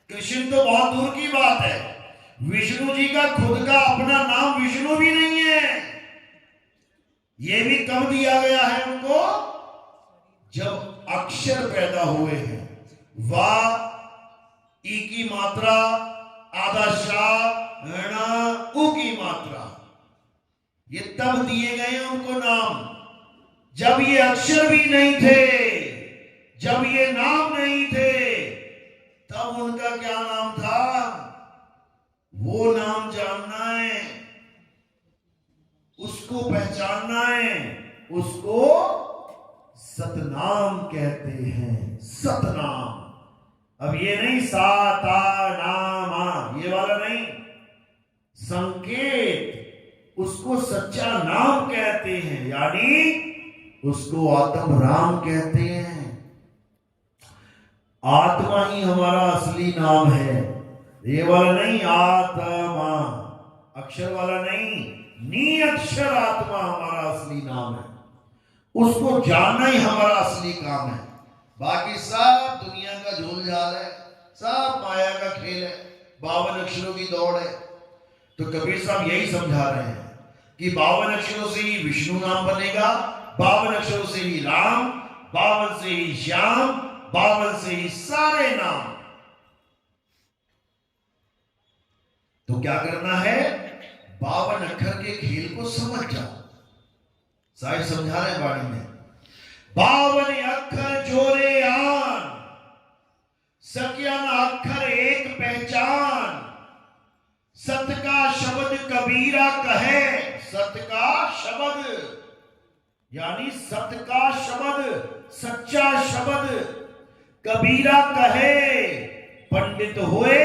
कृष्ण तो बहुत दूर की बात है। विष्णु जी का खुद का अपना नाम विष्णु भी नहीं है। यह भी कब दिया गया है उनको? जब अक्षर पैदा हुए हैं। वा, ई की मात्रा, आधा शा, उ की मात्रा, ये तब दिए गए हैं उनको नाम, जब ये अक्षर भी नहीं थे, जब ये नाम नहीं थे, तब उनका क्या नाम था? वो नाम जानना है, उसको पहचानना है, उसको सतनाम कहते हैं। सतनाम। अब ये नहीं सा ता नाम, ये वाला नहीं, संकेत, उसको सच्चा नाम कहते हैं, यानी उसको आत्म राम कहते हैं। आत्मा ही हमारा असली नाम है। ये वाला नहीं, आत्मा, अक्षर वाला नहीं, नी अक्षर आत्मा हमारा असली नाम है। उसको जानना ही हमारा असली काम है। बाकी सब दुनिया का झोल झाल है, सब माया का खेल है, 52 अक्षरों की दौड़ है। तो कबीर साहब यही समझा रहे हैं कि 52 अक्षरों से ही विष्णु नाम बनेगा, 52 अक्षरों से ही राम, 52 से ही श्याम, 52 से ही सारे नाम। तो क्या करना है? 52 अक्षर के खेल को समझ जाओ। साहिब समझा रहे हैं वाणी में, 52 अक्षर जोरे आन, सकियन अक्षर एक पहचान, सत का शब्द कबीरा कहे। सत का शब्द यानी सत का शब्द, सच्चा शब्द कबीरा कहे। पंडित हुए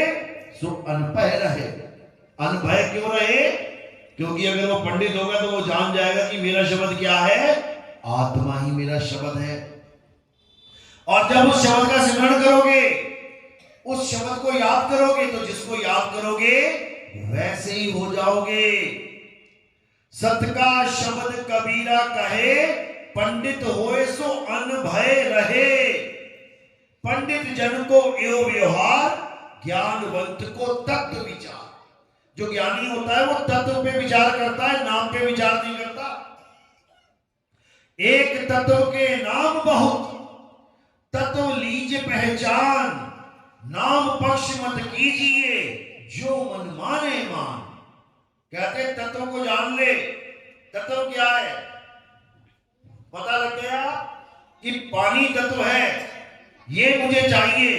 सो अनपढ़ रहे। अनभय क्यों रहे? क्योंकि अगर वो पंडित होगा तो वो जान जाएगा कि मेरा शब्द क्या है, आत्मा ही मेरा शब्द है। और जब उस शब्द का सिमरण करोगे, उस शब्द को याद करोगे, तो जिसको याद करोगे वैसे ही हो जाओगे। सत का शब्द कबीरा कहे, पंडित होए सो अनभय रहे। पंडित जन को एवं व्यवहार, ज्ञानवंत को तत्व विचार। जो ज्ञानी होता है वो तत्व पे विचार करता है, नाम पे विचार नहीं करता। एक तत्व के नाम बहुत, तत्व लीजिए पहचान। नाम पक्ष मत कीजिए, जो मन माने मान। कहते तत्व को जान ले। तत्व क्या है? पता लग गया? कि पानी तत्व है, ये मुझे चाहिए।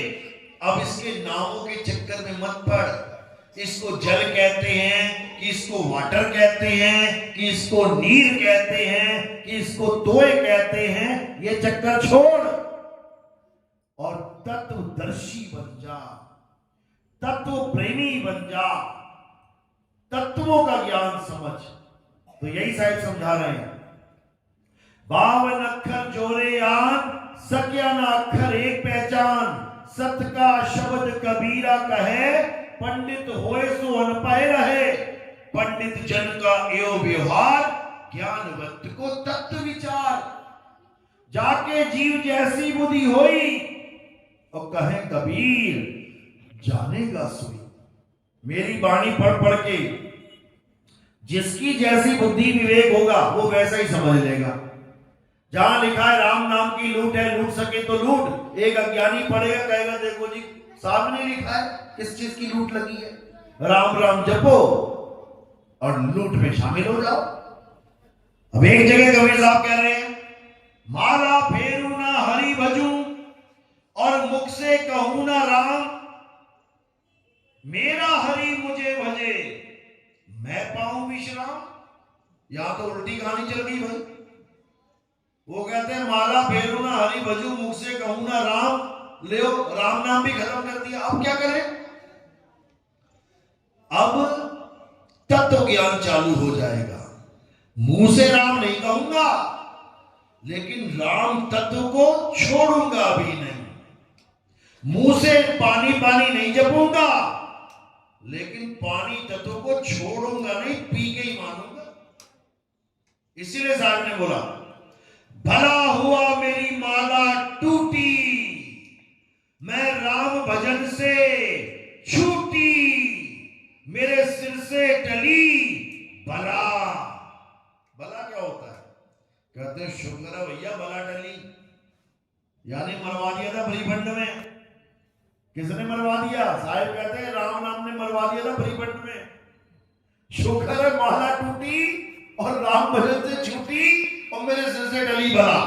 अब इसके नामों के चक्कर में मत पड़। इसको जल कहते हैं, कि इसको वाटर कहते हैं, कि इसको नीर कहते हैं, कि इसको तोय कहते हैं, ये चक्कर छोड़ और तत्वदर्शी बन जा, तत्व प्रेमी बन जा, तत्वों का ज्ञान समझ। तो यही साहिब समझा रहे हैं। 52 अक्षर जोरे आन, सक्या ना अक्षर एक पहचान, सत का शब्द कबीरा कहे, पंडित होए सो अनपढ़ रहे, पंडित जन का एवं व्यवहार, ज्ञानवंत को तत्व विचार, जाके जीव जैसी बुद्धि होई, और कहे कबीर जानेगा सोई। मेरी वाणी पढ़ पढ़ के जिसकी जैसी बुद्धि विवेक होगा वो वैसा ही समझ लेगा। जहां लिखा है राम नाम की लूट है, लूट सके तो लूट, एक अज्ञानी पढ़ेगा कहेगा देखो जी सामने लिखा है किस चीज की लूट लगी है, राम राम जपो और लूट में शामिल हो जाओ। अब एक जगह कबीर साहब कह रहे हैं, माला फेरू ना हरि भजू और मुख से कहूं ना राम, मेरा हरि मुझे भजे मैं पाऊं विश्राम। या तो उल्टी कहानी चल गई भाई। वो कहते हैं माला फेरू ना हरि भजू, मुख से कहूं ना राम, ले राम नाम भी खत्म कर दिया। अब क्या करें? अब तत्व ज्ञान चालू हो जाएगा। मुंह से राम नहीं कहूंगा, लेकिन राम तत्व को छोड़ूंगा भी नहीं। मुंह से पानी पानी नहीं जपूंगा, लेकिन पानी तत्व को छोड़ूंगा नहीं, पी के ही मानूंगा। इसीलिए साहब ने बोला, भला हुआ मेरी माला टूटी, मैं राम भजन से छूटी, मेरे सिर से टली बला। बला क्या होता है? कहते हैं शुक्र है भैया बला टली, यानी मरवा दिया था भरीबंड में। किसने मरवा दिया? साहिब कहते हैं राम नाम ने मरवा दिया था भरीबंड में। शुक्र है माला टूटी और राम भजन से छूटी और मेरे सिर से टली बला।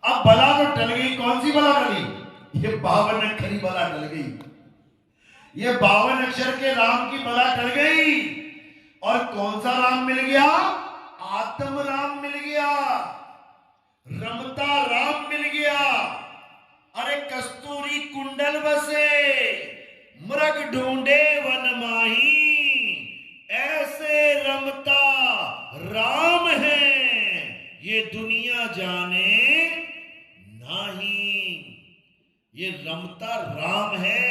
अब बला तो टल गई, कौन सी बला टली? ये 52 अक्षरी बला टल गई। ये 52 अक्षर के राम की बला टल गई। और कौन सा राम मिल गया? आत्म राम मिल गया, रमता राम मिल गया। अरे कस्तूरी कुंडल बसे, मृग ढूंढे वन माही, ऐसे रमता राम है ये दुनिया जाने नहीं। ये रमता राम है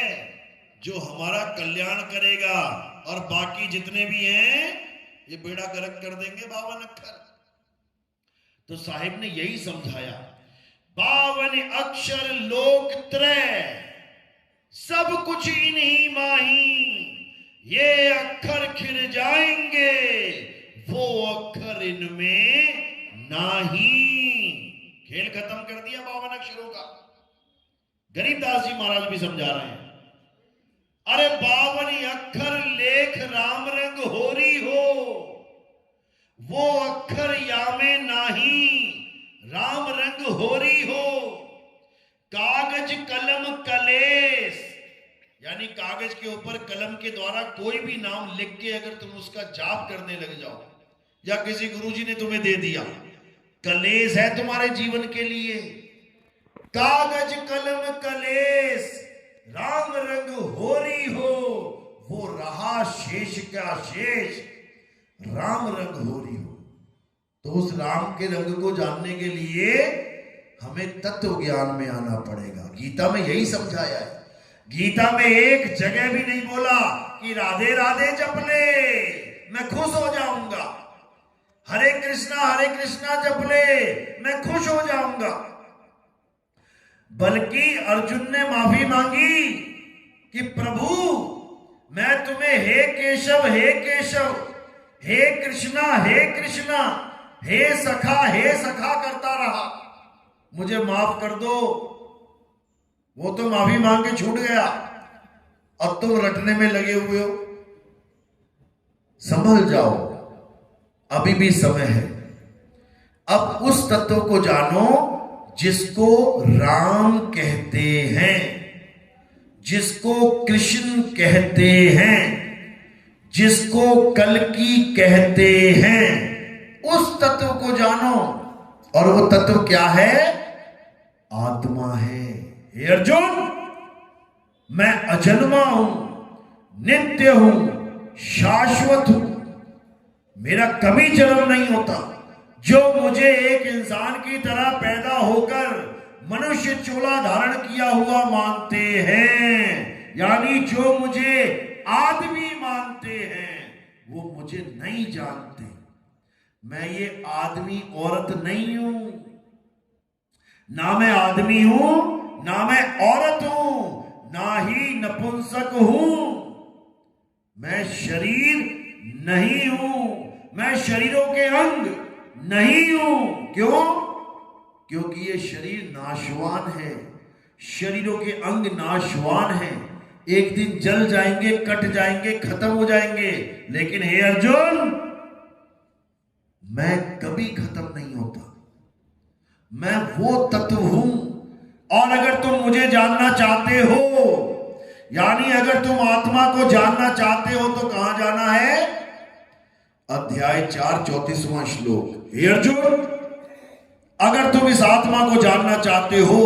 जो हमारा कल्याण करेगा, और बाकी जितने भी हैं ये बेड़ा गर्क कर देंगे 52 अक्षर। तो साहिब ने यही समझाया, 52 अक्षर लोक त्रय, सब कुछ इन्हीं माही, ये अक्षर खिर जाएंगे वो अक्षर इनमें नहीं। खेल खत्म कर दिया 52 अक्षरों का। गरीबदास जी महाराज भी समझा रहे हैं, अरे 52 अक्षर लेख राम रंग होरी हो, वो अक्षर यामे नाही राम रंग होरी हो। कागज कलम कलेस, यानी कागज के ऊपर कलम के द्वारा कोई भी नाम लिख के अगर तुम उसका जाप करने लग जाओ, या किसी गुरुजी ने तुम्हें दे दिया, कलेस है तुम्हारे जीवन के लिए। कागज कलम कलेस राम रंग होरी हो, वो रहा शेष का शेष राम रंग होरी हो। तो उस राम के रंग को जानने के लिए हमें तत्व ज्ञान में आना पड़ेगा। गीता में यही समझाया है। गीता में एक जगह भी नहीं बोला कि राधे राधे जप ले मैं खुश हो जाऊंगा, हरे कृष्णा जप ले मैं खुश हो जाऊंगा। बल्कि अर्जुन ने माफी मांगी कि प्रभु मैं तुम्हें हे केशव हे कृष्णा हे सखा करता रहा, मुझे माफ कर दो। वो तो माफी मांग के छूट गया, अब तुम रटने में लगे हुए हो। संभल जाओ, अभी भी समय है। अब उस तत्व को जानो जिसको राम कहते हैं, जिसको कृष्ण कहते हैं, जिसको कल्कि कहते हैं, उस तत्व को जानो। और वो तत्व क्या है? आत्मा है। हे अर्जुन, मैं अजन्मा हूं, नित्य हूं, शाश्वत हूं, मेरा कभी जन्म नहीं होता। जो मुझे एक इंसान की तरह पैदा होकर मनुष्य चोला धारण किया हुआ मानते हैं, यानी जो मुझे आदमी मानते हैं, वो मुझे नहीं जानते। मैं ये आदमी औरत नहीं हूं, ना मैं आदमी हूं, ना मैं औरत हूं, ना ही नपुंसक हूं। मैं शरीर नहीं हूं, मैं शरीरों के अंग नहीं हूं। क्यों? क्योंकि ये शरीर नाशवान है, शरीरों के अंग नाशवान हैं, एक दिन जल जाएंगे, कट जाएंगे, खत्म हो जाएंगे। लेकिन हे अर्जुन, मैं कभी खत्म नहीं होता, मैं वो तत्व हूं। और अगर तुम मुझे जानना चाहते हो, यानी अगर तुम आत्मा को जानना चाहते हो, तो कहां जाना है? अध्याय 4 34वां श्लोक। हे अर्जुन, अगर तुम इस आत्मा को जानना चाहते हो,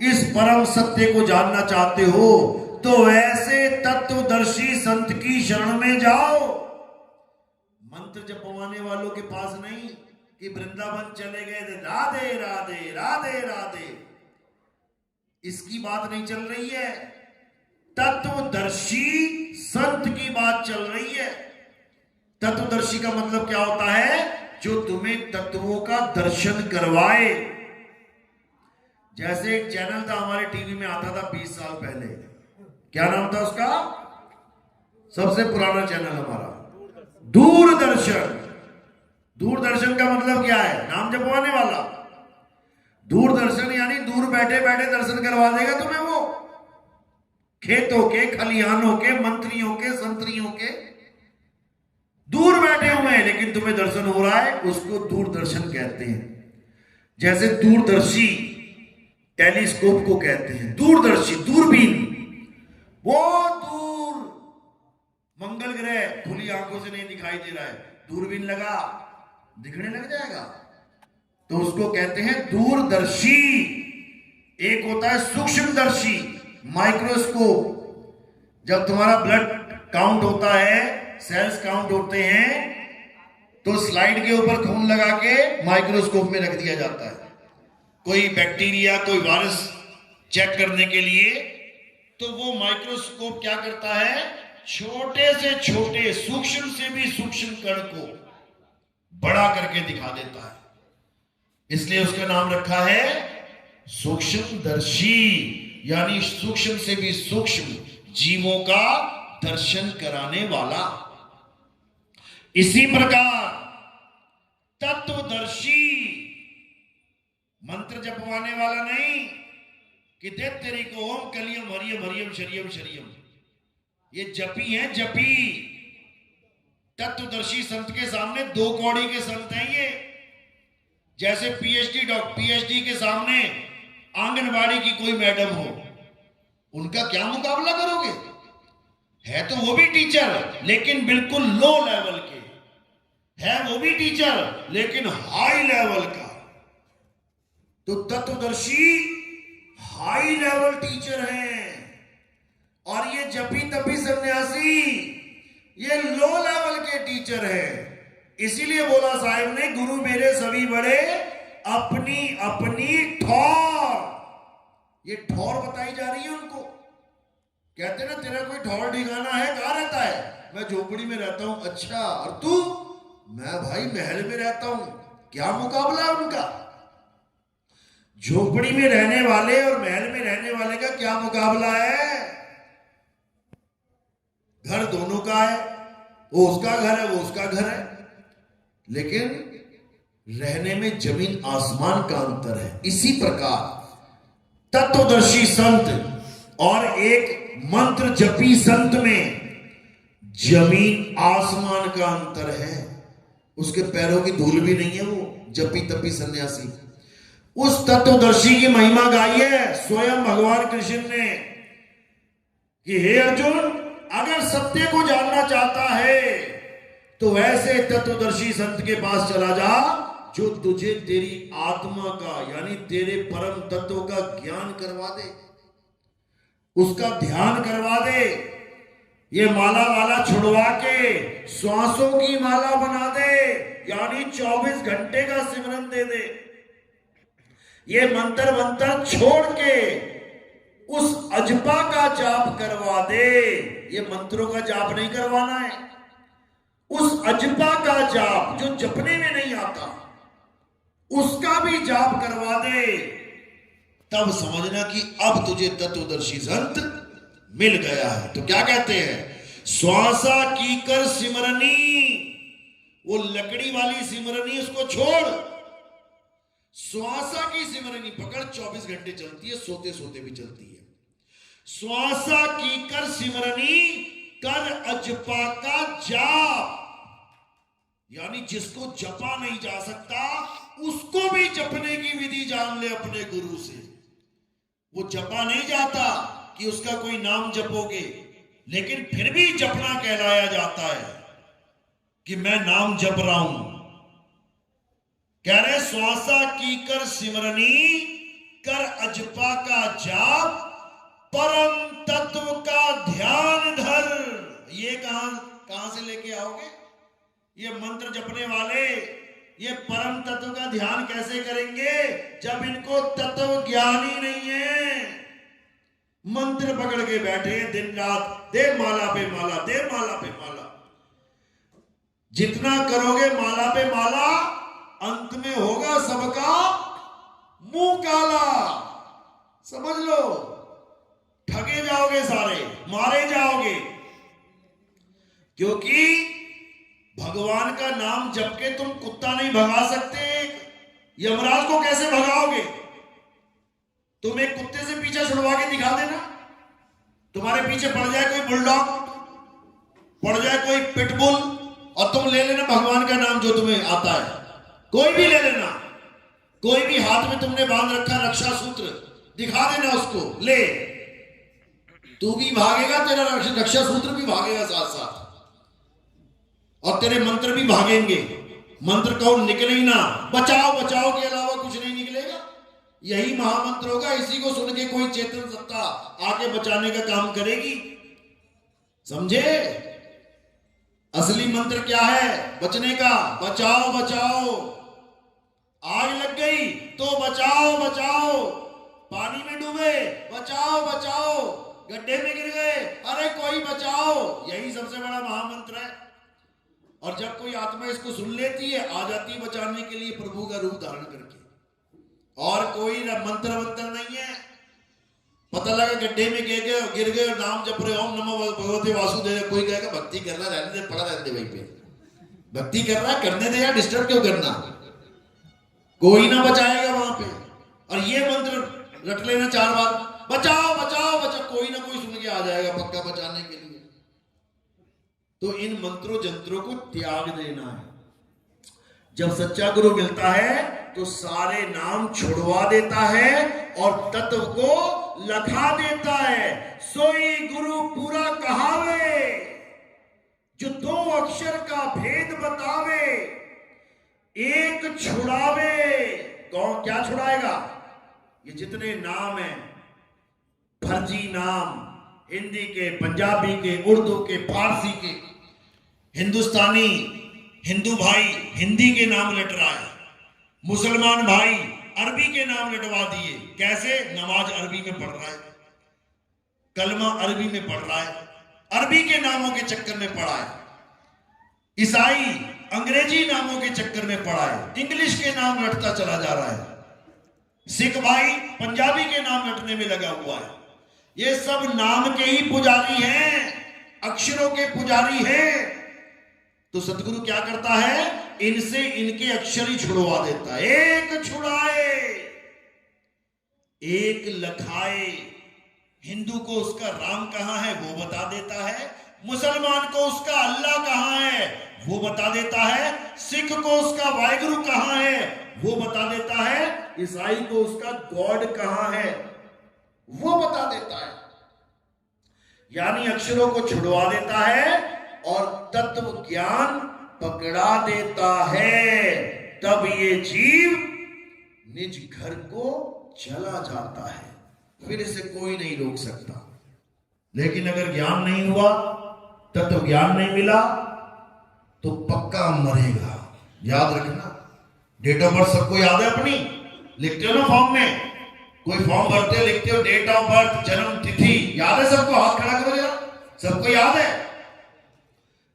इस परम सत्य को जानना चाहते हो, तो ऐसे तत्वदर्शी संत की शरण में जाओ। मंत्र जपवाने वालों के पास नहीं कि वृंदावन चले गए थे, राधे राधे राधे राधे, इसकी बात नहीं चल रही है। तत्वदर्शी संत की बात चल रही है। तत्वदर्शी का मतलब क्या होता है? जो तुम्हें तत्वों का दर्शन करवाए। जैसे एक चैनल था हमारे टीवी में, आता था 20 साल पहले, क्या नाम था उसका? सबसे पुराना चैनल हमारा दूरदर्शन। दूरदर्शन का मतलब क्या है? नाम जपवाने वाला। दूरदर्शन यानी दूर बैठे बैठे दर्शन करवा देगा तुम्हें वो, खेतों के, खलिहानों के, मंत्रियों के, संतरियों के, दूर बैठे हुए हैं लेकिन तुम्हें दर्शन हो रहा है, उसको दूरदर्शन कहते हैं। जैसे दूरदर्शी टेलीस्कोप को कहते हैं, दूरदर्शी दूरबीन, वो दूर मंगल ग्रह खुली आंखों से नहीं दिखाई दे रहा है, दूरबीन लगा दिखने लग जाएगा, तो उसको कहते हैं दूरदर्शी। एक होता है सूक्ष्मदर्शी, माइक्रोस्कोप। जब तुम्हारा ब्लड काउंट होता है, सेल्स काउंट होते हैं, तो स्लाइड के ऊपर खून लगा के माइक्रोस्कोप में रख दिया जाता है, कोई बैक्टीरिया, कोई वायरस चेक करने के लिए। तो वो माइक्रोस्कोप क्या करता है? छोटे से छोटे, सूक्ष्म से भी सूक्ष्म कण को बड़ा करके दिखा देता है, इसलिए उसका नाम रखा है सूक्ष्मदर्शी, यानी सूक्ष्म से भी सूक्ष्म जीवों का दर्शन कराने वाला। इसी प्रकार तत्वदर्शी मंत्र जपवाने वाला नहीं कि दे तेरी को ओम कलियम हरियम हरियम शरियम शरियम, ये जपी है, जपी। तत्वदर्शी संत के सामने दो कौड़ी के संत हैं ये। जैसे पीएचडी के सामने आंगनबाड़ी की कोई मैडम हो, उनका क्या मुकाबला करोगे? है तो वो भी टीचर लेकिन बिल्कुल लो लेवल के, है वो भी टीचर लेकिन हाई लेवल का। तो तत्वदर्शी हाई लेवल टीचर हैं, और ये जपी तपी सन्यासी ये लो लेवल के टीचर हैं। इसीलिए बोला साहब ने, गुरु मेरे सभी बड़े अपनी अपनी ठौर। ये ठौर बताई जा रही है उनको। कहते ना, तेरा कोई ठौर ठिकाना है? कहां रहता है? मैं झोपड़ी में रहता हूं। अच्छा, और तू? मैं भाई महल में रहता हूं। क्या मुकाबला है उनका? झोपड़ी में रहने वाले और महल में रहने वाले का क्या मुकाबला है? घर दोनों का है, वो उसका घर है, वो उसका घर है, लेकिन रहने में जमीन आसमान का अंतर है। इसी प्रकार तत्वदर्शी संत और एक मंत्र जपी संत में जमीन आसमान का अंतर है। उसके पैरों की धूल भी नहीं है वो जपी तपी सन्यासी। उस तत्वदर्शी की महिमा गाई है स्वयं भगवान कृष्ण ने कि हे अर्जुन, अगर सत्य को जानना चाहता है तो वैसे तत्वदर्शी संत के पास चला जा जो तुझे तेरी आत्मा का यानी तेरे परम तत्व का ज्ञान करवा दे, उसका ध्यान करवा दे, ये माला वाला छुड़वा के श्वासों की माला बना दे, यानी 24 घंटे का सिमरन दे दे। ये मंत्र मंत्र छोड़ के उस अजपा का जाप करवा दे। ये मंत्रों का जाप नहीं करवाना है, उस अजपा का जाप जो जपने में नहीं आता उसका भी जाप करवा दे। तब समझना कि अब तुझे तत्वदर्शी संत मिल गया है। तो क्या कहते हैं, श्वासा की कर सिमरनी, वो लकड़ी वाली सिमरनी उसको छोड़, श्वासा की सिमरनी पकड़, 24 घंटे चलती है, सोते सोते भी चलती है। श्वासा की कर सिमरनी कर अजपा का जाप, यानी जिसको जपा नहीं जा सकता उसको भी जपने की विधि जान ले अपने गुरु से। वो जपा नहीं जाता कि उसका कोई नाम जपोगे, लेकिन फिर भी जपना कहलाया जाता है कि मैं नाम जप रहा हूं। कह रहे श्वासा की कर सिमरनी कर अजपा का जाप परम तत्व का ध्यान धर। ये कहां से लेके आओगे? ये मंत्र जपने वाले ये परम तत्व का ध्यान कैसे करेंगे जब इनको तत्व ज्ञान ही नहीं है। मंत्र पकड़ के बैठे दिन रात, दे माला पे माला, दे माला पे माला। जितना करोगे माला पे माला, अंत में होगा सबका मुंह काला। समझ लो, ठगे जाओगे सारे, मारे जाओगे। क्योंकि भगवान का नाम जप के तुम कुत्ता नहीं भगा सकते, यमराज को कैसे भगाओगे? तुम एक कुत्ते से पीछा छुड़वा के दिखा देना, तुम्हारे पीछे पड़ जाए कोई बुलडॉग, पड़ जाए कोई पिटबुल, और तुम ले लेना भगवान का नाम जो तुम्हें आता है, कोई भी ले लेना। कोई भी हाथ में तुमने बांध रखा रक्षा सूत्र, दिखा देना उसको, ले, तू भी भागेगा, तेरा रक्षा सूत्र भी भागेगा साथ साथ, और तेरे मंत्र भी भागेंगे। मंत्र कहो निकले ही ना, बचाओ बचाओ के अलावा कुछ नहीं निकलेगा। यही महामंत्र होगा, इसी को सुन के कोई चेतन सत्ता आके बचाने का काम करेगी। समझे? असली मंत्र क्या है बचने का? बचाओ बचाओ। आग लग गई तो बचाओ बचाओ, पानी में डूबे बचाओ बचाओ, गड्ढे में गिर गए अरे कोई बचाओ। यही सबसे बड़ा महामंत्र है। और जब कोई आत्मा इसको सुन लेती है, आ जाती है बचाने के लिए प्रभु का रूप धारण करके। और कोई मंत्र मंत्र नहीं है। पता लगा गड्ढे में गिर गए और नाम जप रहे ओम नमो भगवते वासुदेव, कोई कहेगा भक्ति करना, रहने दे, पड़ा रहने दे वहीं पे। भक्ति कर रहा है, करने दे यार, डिस्टर्ब क्यों करना? कोई ना बचाएगा वहां पे। और ये मंत्र रट लेना 4 बार, बचाओ बचाओ बचाओ, कोई ना कोई सुन के आ जाएगा पक्का बचाने के लिए। तो इन मंत्रों जंत्रों को त्याग देना है। जब सच्चा गुरु मिलता है तो सारे नाम छुड़वा देता है और तत्व को लखा देता है। सोई गुरु पूरा कहावे, जो 2 अक्षर का भेद बतावे, एक छुड़ावे। कौन क्या छुड़ाएगा? ये जितने नाम हैं, फर्जी नाम, हिंदी के, पंजाबी के, उर्दू के, फारसी के, हिंदुस्तानी, हिंदू भाई हिंदी के नाम लट रहा है, मुसलमान भाई अरबी के नाम लटवा दिए। कैसे? नमाज अरबी में पढ़ रहा है, कलमा अरबी में पढ़ रहा है, अरबी के नामों के चक्कर में पड़ा है। ईसाई अंग्रेजी नामों के चक्कर में पड़ा है, इंग्लिश के नाम लटता चला जा रहा है। सिख भाई पंजाबी के नाम लटने में लगा हुआ है। ये सब नाम के ही पुजारी हैं, अक्षरों के पुजारी हैं। तो सतगुरु क्या करता है? इनसे इनके अक्षर ही छुड़वा देता है। एक छुड़ाए एक लखाए। हिंदू को उसका राम कहां है वो बता देता है, मुसलमान को उसका अल्लाह कहां है वो बता देता है। सिख को उसका वाहिगुरु कहां है, वो बता देता है। ईसाई को उसका गॉड कहां है, वो बता देता है। यानी अक्षरों को छुड़वा देता है और तत्व ज्ञान पकड़ा देता है। तब ये जीव निज घर को चला जाता है, फिर इसे कोई नहीं रोक सकता। लेकिन अगर ज्ञान नहीं हुआ, तत्व ज्ञान नहीं मिला, तो पक्का मरेगा। याद रखना, डेट ऑफ बर्थ सबको याद है अपनी, लिखते हो ना फॉर्म में, कोई फॉर्म भरते हो लिखते हो डेट ऑफ बर्थ, जन्म तिथि याद है सबको? हाथ खड़ा करो जरा, सबको याद है?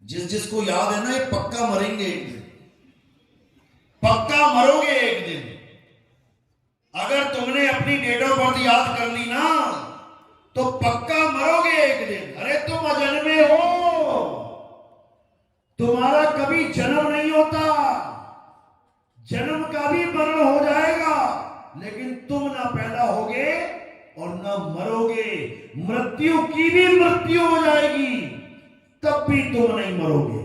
जिसको याद है ना, ये पक्का मरेंगे एक दिन, पक्का मरोगे एक दिन। अगर तुमने अपनी डेट ऑफ बर्थ याद कर ली ना, तो पक्का मरोगे एक दिन। अरे तुम अजन्मे हो, तुम्हारा कभी जन्म नहीं होता, जन्म का भी मरण हो जाएगा, लेकिन तुम ना पैदा होगे और ना मरोगे। मृत्यु की भी मृत्यु हो जाएगी, तब भी तुम नहीं मरोगे।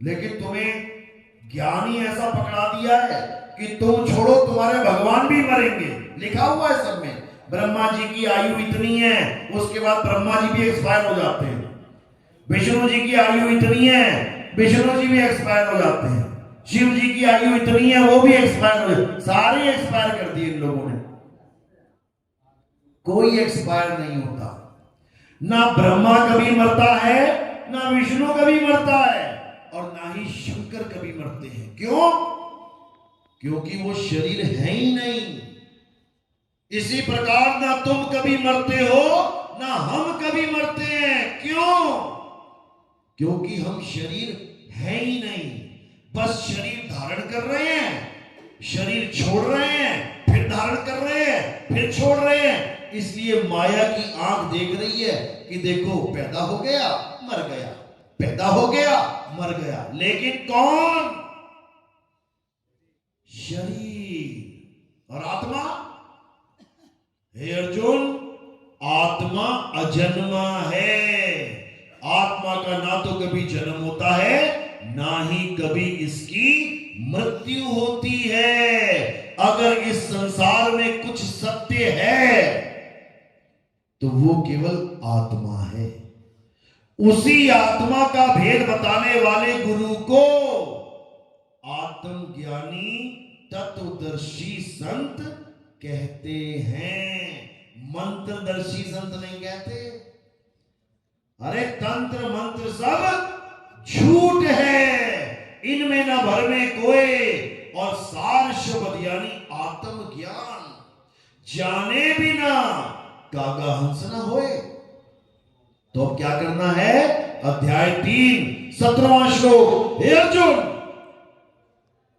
लेकिन तुम्हें ज्ञान ही ऐसा पकड़ा दिया है कि तुम छोड़ो, तुम्हारे भगवान भी मरेंगे। लिखा हुआ है सब में, ब्रह्मा जी की आयु इतनी है, उसके बाद ब्रह्मा जी भी एक्सपायर हो जाते हैं। विष्णु जी की आयु इतनी है, विष्णु जी भी एक्सपायर हो जाते हैं। शिव जी की आयु इतनी है, वो भी एक्सपायर हो जाते, सारे एक्सपायर कर दिए इन लोगों ने। कोई एक्सपायर नहीं होता। ना ब्रह्मा कभी मरता है, ना विष्णु कभी मरता है, और ना ही शंकर कभी मरते हैं। क्यों? क्योंकि वो शरीर है ही नहीं। इसी प्रकार ना तुम कभी मरते हो, ना हम कभी मरते हैं। क्यों? क्योंकि हम शरीर है ही नहीं, बस शरीर धारण कर रहे हैं, शरीर छोड़ रहे हैं, फिर धारण कर रहे हैं, फिर छोड़ रहे हैं। इसलिए माया की आंख देख रही है कि देखो पैदा हो गया मर गया, पैदा हो गया मर गया। लेकिन कौन? शरीर और आत्मा। हे अर्जुन, आत्मा अजन्मा है। आत्मा का ना तो कभी जन्म होता है, ना ही कभी इसकी मृत्यु होती है। अगर इस संसार में कुछ सत्य है तो वो केवल आत्मा है। उसी आत्मा का भेद बताने वाले गुरु को आत्मज्ञानी तत्वदर्शी संत कहते हैं, मंत्रदर्शी संत नहीं कहते। अरे तंत्र मंत्र सब झूठ है, इनमें न भर में कोई, और सार शब्द यानी आत्मज्ञान जाने बिना कागा हंस न होए। तो अब क्या करना है? अध्याय 3 17वां श्लोक। हे अर्जुन,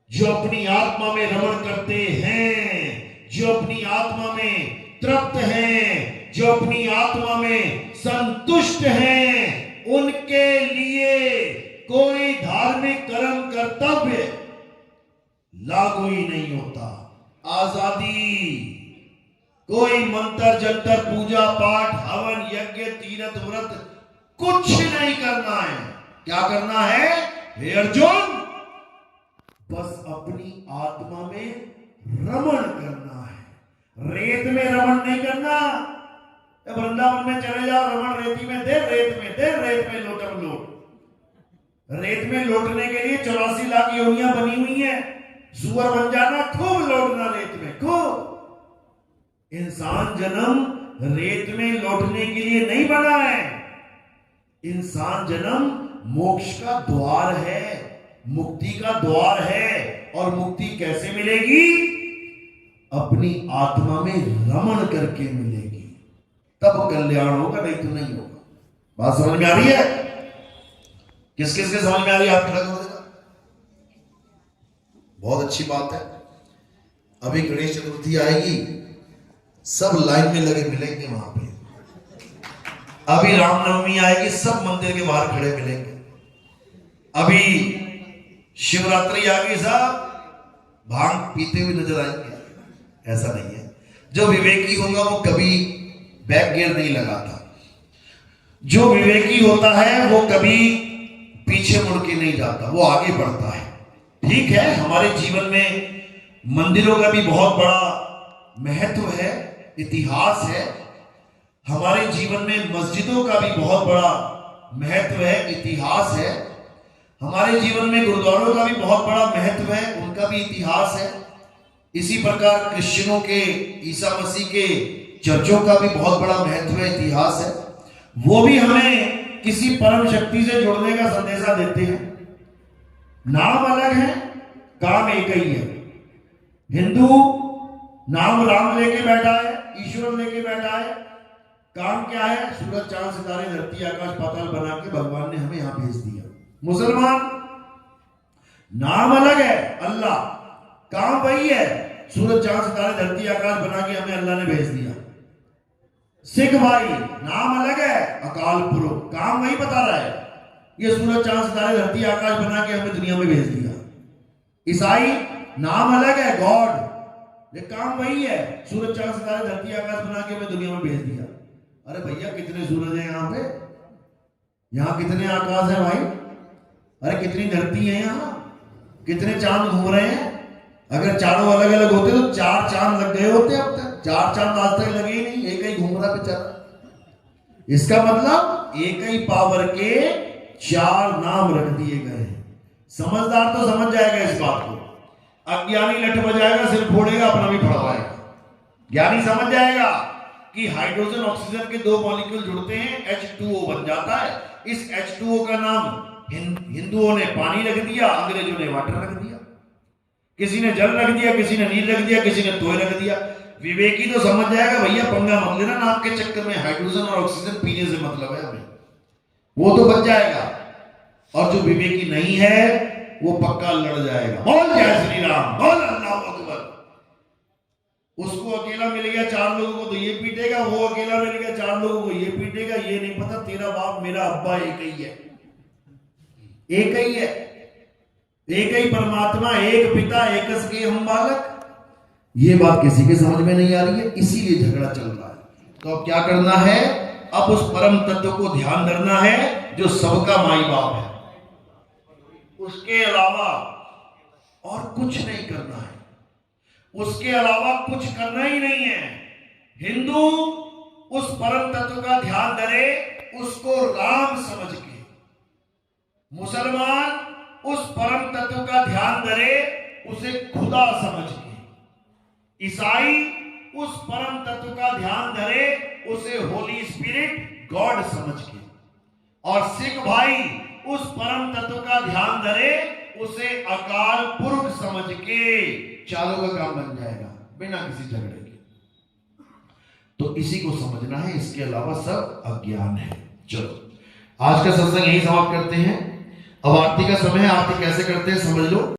जो अपनी आत्मा में रमण करते हैं, जो अपनी आत्मा में तृप्त हैं, जो अपनी आत्मा में संतुष्ट हैं, उनके लिए कोई धार्मिक कर्म कर्तव्य लागू ही नहीं होता। आजादी, कोई मंत्र जंतर पूजा पाठ हवन यज्ञ तीर्थ व्रत कुछ नहीं करना है। क्या करना है? हे अर्जुन, बस अपनी आत्मा में रमण करना है, रेत में रमण नहीं करना। वृंदावन में चले जाओ, रमण रेती में दे, रेत में लोटम लोट। रेत में लौटने के लिए 84 लाख योनियां बनी हुई हैं। सुअर बन जाना, खूब लौटना रेत में, खूब। इंसान जन्म रेत में लौटने के लिए नहीं बना है। इंसान जन्म मोक्ष का द्वार है, मुक्ति का द्वार है। और मुक्ति कैसे मिलेगी? अपनी आत्मा में रमण करके मिलेगी, तब कल्याण होगा, नहीं तो नहीं होगा। बात समझ में आ रही है? किस किस के समझ में आ रही है? आप खड़ा कर देना। बहुत अच्छी बात है। अभी गणेश चतुर्थी आएगी, सब लाइन में लगे मिलेंगे वहां पे। अभी रामनवमी आएगी, सब मंदिर के बाहर खड़े मिलेंगे। अभी शिवरात्रि आ गई, साहब भांग पीते हुए नजर आएंगे। ऐसा नहीं है। जो विवेकी होगा वो कभी बैक गियर नहीं लगाता। जो विवेकी होता है वो कभी पीछे नहीं जाता, वो आगे बढ़ता है। ठीक है, हमारे जीवन में मंदिरों का भी बहुत बड़ा महत्व है, इतिहास है। हमारे जीवन में मस्जिदों का भी बहुत बड़ा महत्व है, इतिहास है। हमारे जीवन में गुरुद्वारों का भी बहुत बड़ा महत्व है, उनका भी इतिहास है। इसी प्रकार क्रिश्चियनों के, ईसा मसीह के चर्चों का भी बहुत बड़ा महत्व है, इतिहास है। वो भी हमें किसी परम शक्ति से जुड़ने का संदेशा देते हैं। नाम अलग है, काम एक ही है। हिंदू नाम राम लेके बैठा है, ईश्वर लेके बैठा है, काम क्या है? सूरज चांद सितारे धरती आकाश पाताल बना के भगवान ने हमें यहां भेज दिया। मुसलमान नाम अलग है, अल्लाह, काम वही है, सूरज चांद सितारे धरती आकाश बना के हमें अल्लाह ने भेज दिया। सिख भाई नाम अलग है, अकाल पुरख, काम वही बता रहा है, ये सूरज चांद सितारे धरती आकाश बना के हमें दुनिया में भेज दिया। ईसाई नाम अलग है, गॉड, ये काम वही है, सूरज चांद सितारे धरती आकाश बना के हमें दुनिया में भेज दिया। अरे भैया कितने सूरज हैं यहाँ पे, यहाँ कितने आकाश है भाई, अरे कितनी धरती है यहाँ, कितने चांद घूम रहे हैं। अगर चारों अलग अलग होते तो 4 चांद लग गए होते, अब तक 4 चांद आज तक लगे ही नहीं, एक ही घूम रहा बेचारा। इसका मतलब एक ही पावर के 4 नाम रख दिए गए हैं। समझदार तो समझ जाएगा इस बात को, अज्ञानी लठ बजाएगा, सिर फोड़ेगा, अपना भी फड़वाएगा। ज्ञानी समझ जाएगा कि हाइड्रोजन ऑक्सीजन के 2 मॉलिक्यूल जुड़ते हैं, H2O बन जाता है। इस H2O का नाम हिंदुओं ने पानी रख दिया, अंग्रेजों ने वाटर रख दिया, किसी ने जल रख दिया, किसी ने नीर रख दिया, किसी ने तोय रख दिया। विवेकी तो समझ जाएगा भैया पंगा मत लेना, नाम के चक्कर में हाइड्रोजन और ऑक्सीजन पीने से मतलब है हमें, वो तो बच जाएगा। और जो विवेकी नहीं है वो पक्का लड़ जाएगा। बोल जय श्री राम, बोल अल्लाह अकबर। उसको अकेला मिल गया 4 लोगों को तो ये पीटेगा, वो अकेला मिल गया 4 लोगों को ये पीटेगा। ये नहीं पता तेरा बाप मेरा अब्बा एक ही है, एक ही है, एक ही परमात्मा, एक पिता, एकस के हम बालक। ये बात किसी के समझ में नहीं आ रही है, इसीलिए झगड़ा चल रहा है। तो अब क्या करना है? अब उस परम तत्व को ध्यान धरना है जो सबका माई बाप है, उसके अलावा और कुछ नहीं करना है, उसके अलावा कुछ करना ही नहीं है। हिंदू उस परम तत्व का ध्यान धरे, उसको राम समझ के। मुसलमान उस परम तत्व का ध्यान धरे, उसे खुदा समझ के। ईसाई उस परम तत्व का ध्यान धरे, उसे होली स्पिरिट गॉड समझ के। और सिख भाई उस परम तत्व का ध्यान धरे, उसे अकाल पुरख समझ के। चारों का काम बन जाएगा बिना किसी झगड़े के। तो इसी को समझना है, इसके अलावा सब अज्ञान है। चलो आज का सत्संग यही समाप्त करते हैं। अब आरती का समय है, आरती कैसे करते हैं समझ लो।